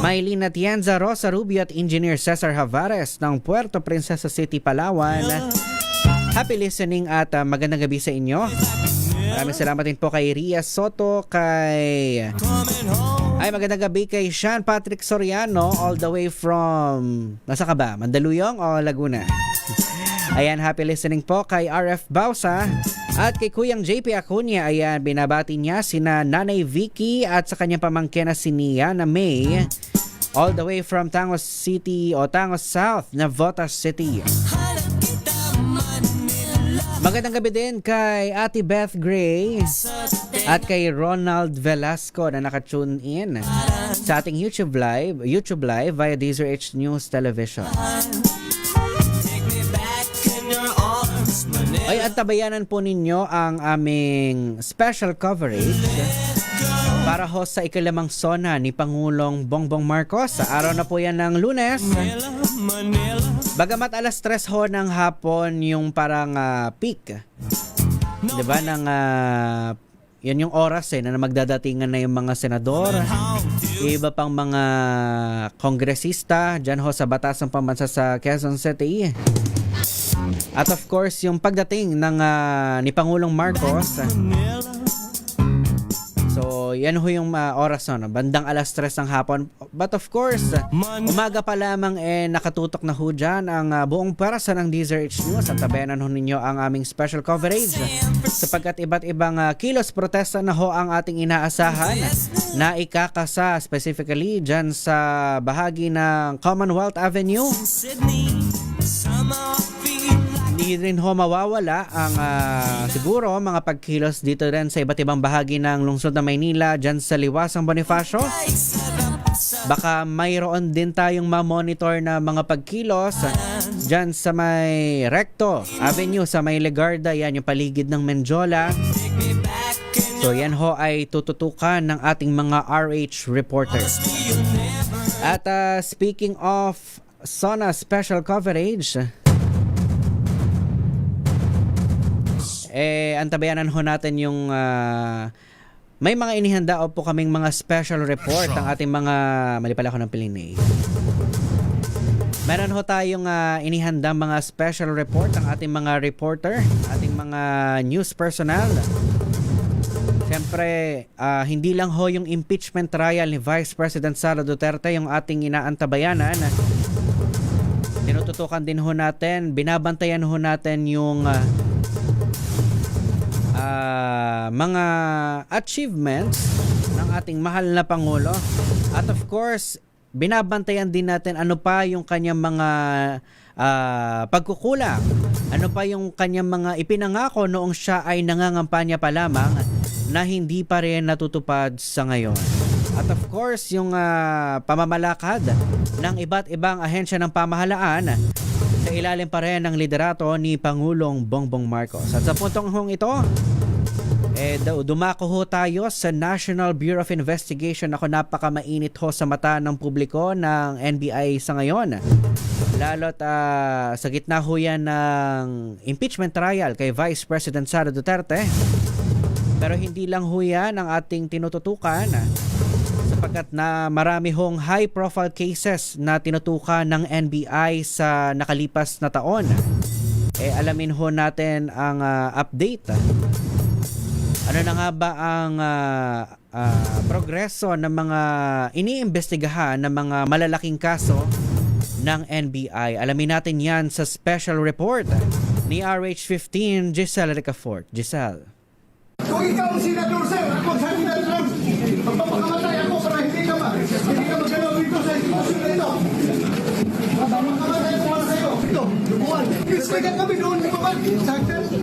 Maylene Atienza, Rosa Rubio at Engineer Cesar Havares ng Puerto Princesa City, Palawan. Happy listening at magandang gabi sa inyo. Maraming salamat din po kay Ria Soto, magandang gabi kay Sean Patrick Soriano all the way from, nasa ka ba? Mandaluyong o Laguna? Ayan, happy listening po kay RF Bausa at kay Kuyang JP Acuña. Ayan, binabati niya sina Nanay Vicky at sa kanyang pamangkin na si Nia na May all the way from Tangos City o Tangos South, Navotas City. Magandang gabi din kay Ate Beth Gray at kay Ronald Velasco na naka-tune in sa ating YouTube live via DZRH News Television. Ay, at tabayanan po ninyo ang aming special coverage para ho sa ikalimang sona ni Pangulong Bongbong Marcos. Sa araw na po yan ng Lunes. Bagamat alas 3 ho ng hapon yung parang peak. 'Di ba? Yan yung oras na magdadatingan na yung mga senador, iba pang mga kongresista dyan ho sa Batasang Pambansa sa Quezon City. At of course, yung pagdating ng ni Pangulong Marcos. So, yan ho yung oras no, bandang 3:00 ng hapon. But of course, umaga pa lamang nakatutok na ho dyan ang buong pwersa ng DZRH News at tabayanan ho ninyo ang aming special coverage sapagkat iba't ibang kilos protesta na ho ang ating inaasahan na ikakasa specifically dyan sa bahagi ng Commonwealth Avenue. Hindi rin ho mawawala ang siguro mga pagkilos dito rin sa iba't ibang bahagi ng lungsod ng Maynila dyan sa Liwasang Bonifacio. Baka mayroon din tayong ma-monitor na mga pagkilos dyan sa may Recto Avenue, sa may Legarda, yan yung paligid ng Menjola. So yan ho ay tututukan ng ating mga RH reporters. At speaking of SONA special coverage, antabayanan ho natin yung may mga inihanda po kaming mga special report ang ating mga mali pala ako ng pilinay. Meron ho tayong inihanda mga special report ang ating mga reporter, ating mga news personnel. Siyempre, hindi lang ho yung impeachment trial ni Vice President Sara Duterte yung ating inaantabayanan. Tinututukan din ho natin, binabantayan ho natin yung mga achievements ng ating mahal na Pangulo. At of course, binabantayan din natin ano pa yung kanyang mga pagkukulang. Ano pa yung kanyang mga ipinangako noong siya ay nangangampanya pa lamang na hindi pa rin natutupad sa ngayon. At of course, yung pamamalakad ng iba't ibang ahensya ng pamahalaan sa ilalim pa rin ng liderato ni Pangulong Bongbong Marcos. At sa puntong hong ito, dumako ho tayo sa National Bureau of Investigation. Ako, napakamainit ho sa mata ng publiko ng NBI sa ngayon. Lalo't sa gitna ho yan ng impeachment trial kay Vice President Sara Duterte. Pero hindi lang ho yan ang ating tinututukan sapagkat na marami hong high-profile cases na tinutukan ng NBI sa nakalipas na taon. Alamin ho natin ang update. Ano na nga ba ang progreso ng mga iniimbestigahan ng mga malalaking kaso ng NBI? Alamin natin yan sa special report ni RH15 Giselle Ricafort. Giselle. Kung ikaw ang senador, sir, ako ang senador, magpapakamatay ako para hindi ka magalaw dito sa institusyon na ito. Magpapakamatay ako para sa'yo. Ito, lubuan. Kispigan kami doon, di ba ba?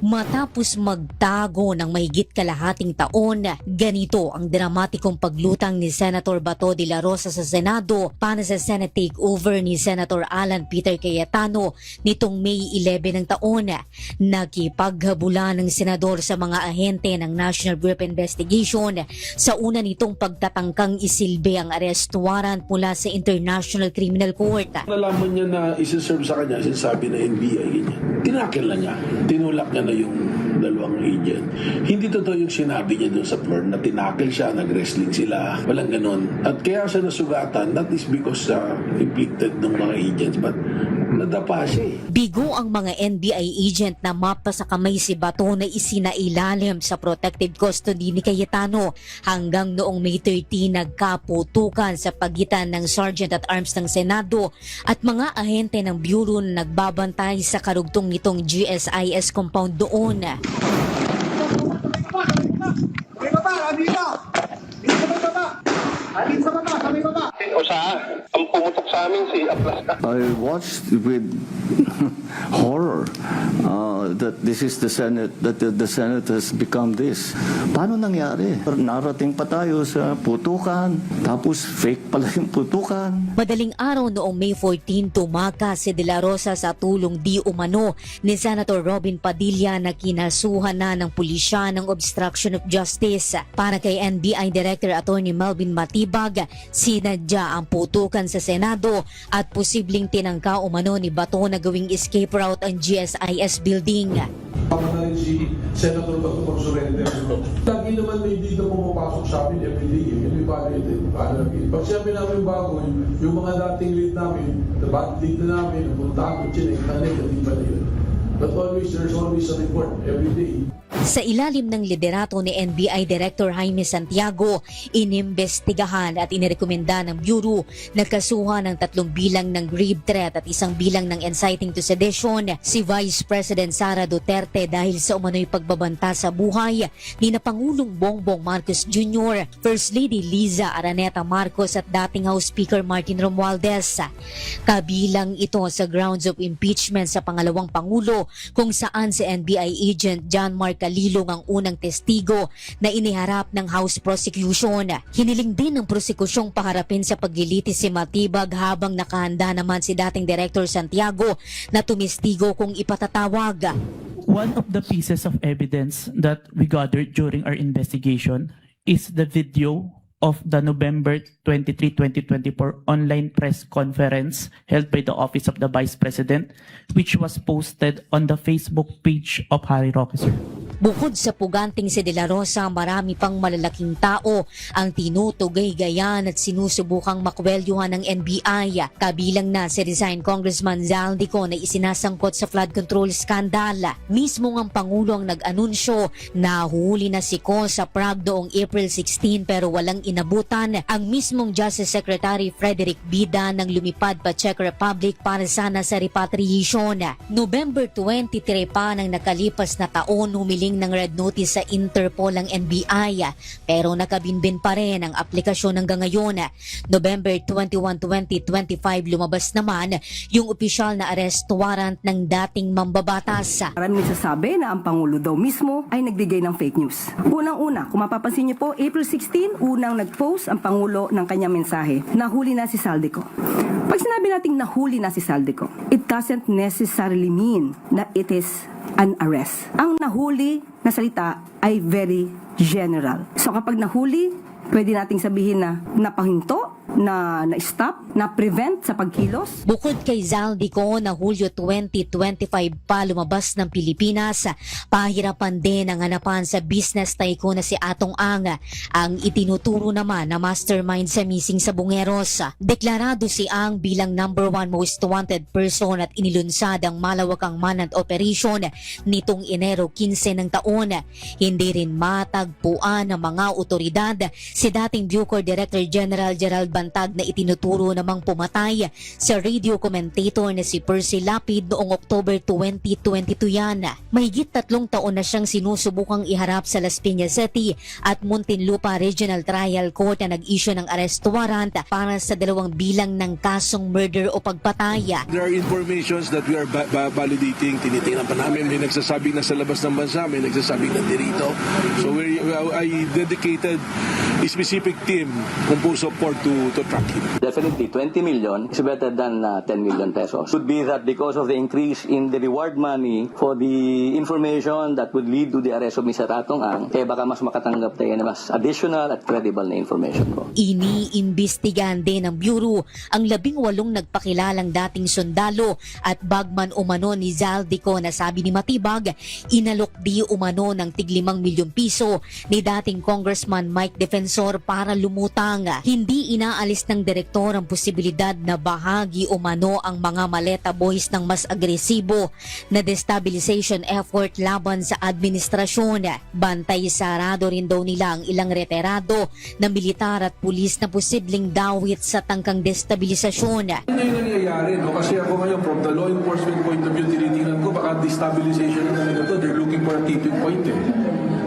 Matapos magtago ng mahigit kalahating taon, ganito ang dramatikong paglutang ni Senator Bato de la Rosa sa Senado para sa Senate takeover ni Senator Alan Peter Cayetano nitong May 11 ng taon. Nakipaghabulan ng senador sa mga ahente ng National Bureau of Investigation sa una nitong pagtatangkang isilbi ang arrest warrant mula sa International Criminal Court. Nalaman niya na isi-serve sa kanya, sinasabi na NBI, ganyan. Tinakil na niya. Tinulak niya na yung dalawang agent. Hindi totoo yung sinabi niya doon sa floor na tinakil siya, nag-wrestling sila. Walang ganon. At kaya siya nasugatan, not is because inflicted ng mga agents, but nadapa siya. Bigo ang mga NBI agent na mapa sa kamay si Bato na isinailalim sa protective custody ni Cayetano hanggang noong May 13 nagkaputukan sa pagitan ng Sergeant at Arms ng Senado at mga ahente ng Bureau na nagbabantay sa karugtong nitong GSIS compound doon. May baba, dito! Dito sa baba! Dito sa baba, kami baba! O saan? Ang pumutok sa amin si Aplas. I watched with horror that this is the Senate, that the Senate has become this. Paano nangyari? Narating pa tayo sa putukan, tapos fake pala yung putukan. Madaling araw noong May 14, tumakas si De La Rosa sa tulong di umano ni Senator Robin Padilla na kinasuhan na ng pulisya ng obstruction of justice. Para kay NBI Director Attorney Melvin Matibag, sinadya ang putukan sa Senado at posibleng tinangka umano ni Bato na gawing escape route ang GSIS building. Pagkakalit si Senator Bato pag-surrender. Lagi naman may dito pumapasok sa amin everyday. Hindi validated. Pag sabi namin bago, yung mga dating lead namin, the bad lead na namin, napunta ako, chinek, hindi ba na yun. But always, there's always a report every day. Sa ilalim ng liderato ni NBI Director Jaime Santiago, inimbestigahan at inirekomenda ng Bureau na kasuhan ng 3 bilang ng grave threat at 1 bilang ng inciting to sedition si Vice President Sara Duterte dahil sa umano'y pagbabanta sa buhay ni na Pangulong Bongbong Marcos Jr., First Lady Liza Araneta Marcos at dating House Speaker Martin Romualdez. Kabilang ito sa grounds of impeachment sa pangalawang Pangulo kung saan si NBI agent John Mark Calilong ang unang testigo na iniharap ng House Prosecution. Hiniling din ng prosekusyong paharapin sa paglilitis si Matibag habang nakahanda naman si dating Director Santiago na tumistigo kung ipatatawag. One of the pieces of evidence that we gathered during our investigation is the video of the November 23, 2024 online press conference held by the Office of the Vice President, which was posted on the Facebook page of Harry Roque, sir. Bukod sa puganting si De La Rosa, marami pang malalaking tao ang tinutugay-gayan at sinusubukang makwelyuhan ng NBI. Kabilang na si resigned Congressman Zaldico na isinasangkot sa flood control scandal. Mismo ang Pangulo ang nag-anunsyo na huli na si Ko sa Prague noong April 16 pero walang inabutan. Ang mismong Justice Secretary Frederick Bida nang lumipad pa Czech Republic para sana sa repatriation. November 23 pa ng nakalipas na taon, humiling ng red notice sa Interpol ang NBI pero nakabinbin pa rin ang aplikasyon hanggang ngayon. November 21, 2025 lumabas naman yung opisyal na arrest warrant ng dating mambabatas. Maraming nagsasabi na ang Pangulo daw mismo ay nagbigay ng fake news. Unang-una, kung mapapansin niyo po, April 16, unang nag-post ang Pangulo ng kanyang mensahe. Nahuli na si Zaldico. Pag sinabi nating nahuli na si Zaldico, it doesn't necessarily mean na it is an arrest. Ang nahuli na salita ay very general. So kapag nahuli, pwede nating sabihin na napahinto, na stop, na prevent sa pagkilos. Bukod kay Zaldico na Hulyo 2025 pa lumabas ng Pilipinas, pahirapan din ang hanapan sa business tycoon na si Atong Ang, ang itinuturo naman na mastermind sa missing sa Bungeros. Deklarado si Ang bilang #1 most wanted person at inilunsad ang malawakang manhunt operation nitong Enero 15 ng taon. Hindi rin matagpuan ng mga otoridad si dating Bucor Director General Gerald Bantag na itinuturo namang pumatay sa radio commentator na si Percy Lapid noong October 2022 yan. Mahigit 3 taon na siyang sinusubukang iharap sa Las Piñas City at Muntinlupa Regional Trial Court na nag-issue ng arrest warrant para sa 2 bilang ng kasong murder o pagpatay. There are informations that we are validating, tinitingnan pa namin. May nagsasabing nasa labas ng bansa, may nagsasabing nandito. So I dedicated a specific team composed of 4 to track him. Definitely, 20 million is better than 10 million pesos. Could be that because of the increase in the reward money for the information that would lead to the arrest of Mr. Atong Ang, baka mas makatanggap tayo na mas additional at credible na information ko. Iniimbestigahan din ng Bureau ang 18 nagpakilalang dating sundalo at bagman umano ni Zaldico na sabi ni Matibag, inalok di umano ng tig 5 milyong piso ni dating Congressman Mike Defensor para lumutang. Hindi inaalis ng direktor ang posibilidad na bahagi umano ang mga maleta boys ng mas agresibo na destabilization effort laban sa administrasyon. Bantay sarado rin daw nila ang ilang retirado na militar at pulis na posibleng dawit sa tangkang destabilisasyon. Ano yung nangyayari? No? Kasi ako ngayon, from the law enforcement point of view, tinitingnan ko baka destabilization na talaga to. They're looking for a tipping point eh.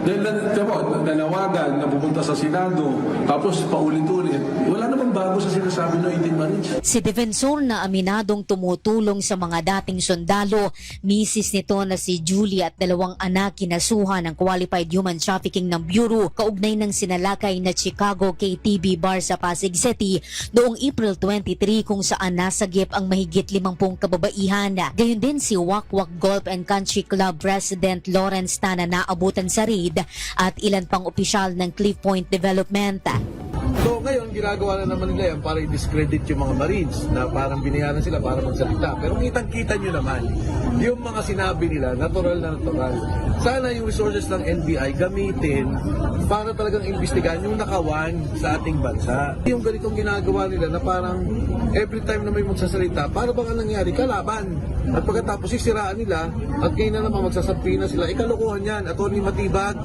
Nanawagan na pupunta sa Senado, tapos paulit-ulit. Wala namang bago sa sinasabi ng 18 Marines. Si Defensor na aminadong tumutulong sa mga dating sundalo, misis nito na si Julie at 2 anak kinasuhan ng Qualified Human Trafficking ng Bureau kaugnay ng sinalakay na Chicago KTV bar sa Pasig City noong April 23 kung saan nasagip ang mahigit 50 kababaihan. Gayon din si Wakwak Golf and Country Club President Lawrence Tan na naabutan sa raid at ilan pang opisyal ng Cliff Point Development. So ngayon, ginagawa na naman nila yan para i-discredit yung mga Marines na parang binayaran sila para magsalita. Pero kitang-kita nyo naman, yung mga sinabi nila, natural na natural. Sana yung resources ng NBI gamitin para talagang imbestigahan yung nakawan sa ating bansa. Yung ganitong ginagawa nila na parang every time na may magsasalita, para bang ang nangyari, kalaban. At pagkatapos sisiraan nila, at ngayon na naman magsasampi na sila, kalokohan yan, Atty. Matibag,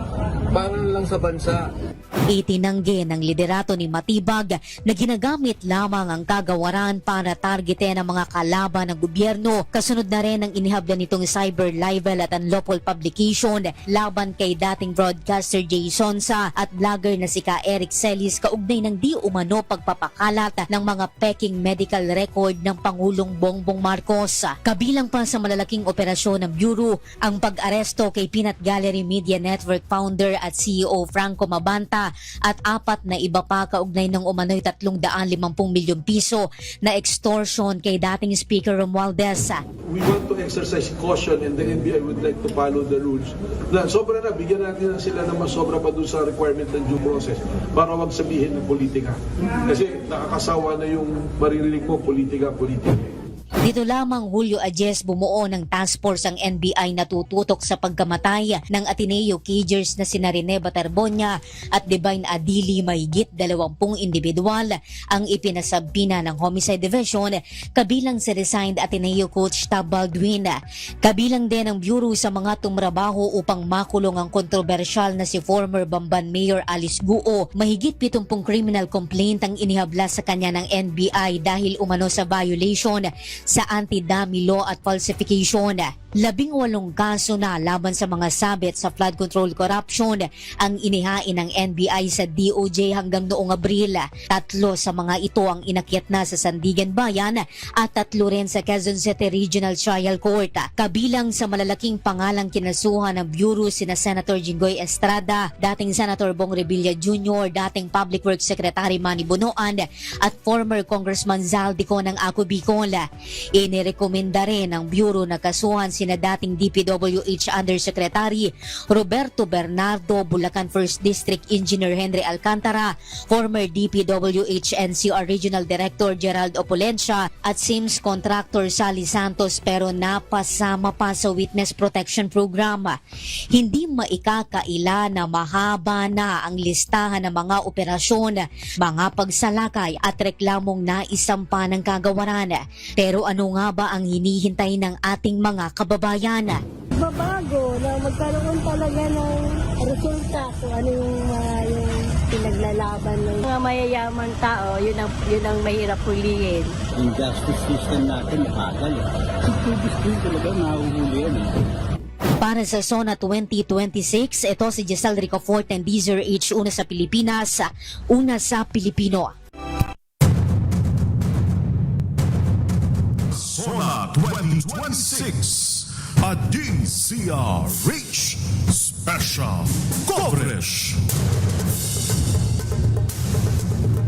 para na lang sa bansa. Itinanggi ng liderato ni Matibag na ginagamit lamang ang kagawaran para targetin ang mga kalaban ng gobyerno. Kasunod na rin ang inihabla nitong cyber libel at unlawful publication laban kay dating broadcaster Jay Sonsa at vlogger na si Eric Celis kaugnay ng di umano pagpapakalat ng mga peking medical record ng Pangulong Bongbong Marcos. Kabilang pa sa malalaking operasyon ng Bureau ang pag-aresto kay Peanut Gallery Media Network founder at CEO Franco Mabanta at 4 na iba pa kaugnay ng umano'y 350 milyong piso na extortion kay dating Speaker Romualdez. We want to exercise caution and the NBI would like to follow the rules. Na sobra na, bigyan natin na sila na mas sobra pa dun sa requirement ng due process para wag sabihin ng politika. Kasi nakakasawa na yung maririnig mo, politika. Dito lamang Hulyo 10 bumuo ng task force ang NBI na tututok sa pagkamatay ng Ateneo Cagers na sina Rene Batarbonia at Divine Adili. Mahigit 20 individual ang ipinasabina ng Homicide Division, kabilang si resigned Ateneo coach Tab Baldwin. Kabilang din ang Bureau sa mga tumrabaho upang makulong ang kontrobersyal na si former Bamban Mayor Alice Guo. Mahigit 70 criminal complaint ang inihabla sa kanya ng NBI dahil umano sa violation sa anti-dummy law at falsification. 18 kaso na laban sa mga sabit sa flood control corruption ang inihain ng NBI sa DOJ hanggang noong Abril. 3 sa mga ito ang inakyat na sa Sandigan Bayan at 3 rin sa Quezon City Regional Trial Court. Kabilang sa malalaking pangalang kinasuhan ng Bureau sina Senator Jinggoy Estrada, dating Senator Bong Revilla Jr., dating Public Works Secretary Manny Bonoan at former Congressman Zaldico ng Ako Bicol. Inirekomenda rin ng Bureau na kasuhan sina dating DPWH Undersecretary Roberto Bernardo, Bulacan 1st District Engineer Henry Alcantara, former DPWH NCR Regional Director Gerald Opulencia at Sims Contractor Sally Santos pero napasama pa sa Witness Protection Program. Hindi maikakaila na mahaba na ang listahan ng mga operasyon, mga pagsalakay at reklamong naisampa ng kagawaran. Pero ano nga ba ang hinihintay ng ating mga kababayan? Babago na magkaroon talaga ng resulta kung ano yung pinaglalaban ng mga mayayaman tao, yun ang mahirap hulihin. Yung justice system natin nakakal. Gusto talaga mahuhuli yan. Para sa SONA 2026, ito si Giselle Ricafort and Deezer H. Una sa Pilipinas, una sa Pilipino. SONA 2026, a DZRH special coverage.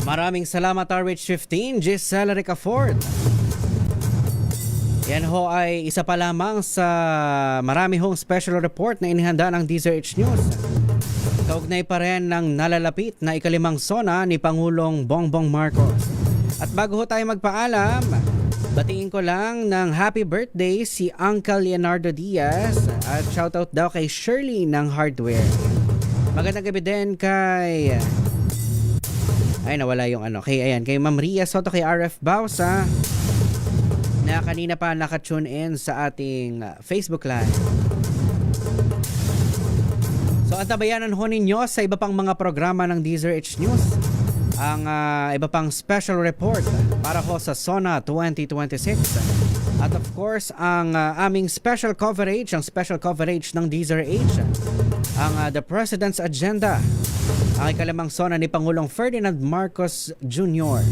Maraming salamat RH15, Giselle Ricafort. Yan ho ay isa pa lamang sa marami hong special report na inihanda ng DZRH News. Kaugnay pa rin ng nalalapit na ikalimang SONA ni Pangulong Bongbong Marcos. At bago ho tayo magpaalam, batiin ko lang ng happy birthday si Uncle Leonardo Diaz at shoutout daw kay Shirley ng Hardware. Magandang gabi din kay... Ay, nawala yung ano. Kay Ma'am Ria Soto, kay RF Bausa na kanina pa nakatune in sa ating Facebook Live. So, antabayanan ho ninyo sa iba pang mga programa ng DZRH News ang iba pang special report para ho sa SONA 2026. At of course, ang aming special coverage, ang special coverage ng DZRH, ang The President's Agenda, ang ikalimang SONA ni Pangulong Ferdinand Marcos Jr.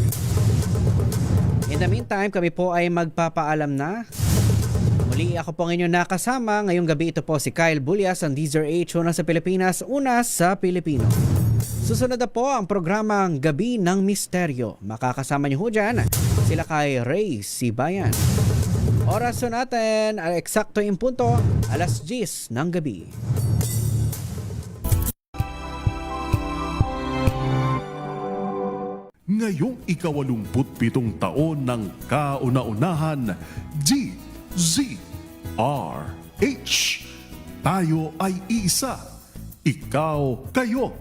In the meantime, kami po ay magpapaalam na. Muli ako po ang inyong nakasama. Ngayong gabi ito po si Kyle Bulias, ang DZRH, una sa Pilipinas, una sa Pilipino. Susunod na po ang programang Gabi ng Misteryo. Makakasama niyo ho dyan sila kay Ray Sibayan. Oras natin, eksakto yung punto, 10:00 ng gabi. Ngayong 87 taon ng kauna-unahan, DZRH. Tayo ay isa. Ikaw, kayo.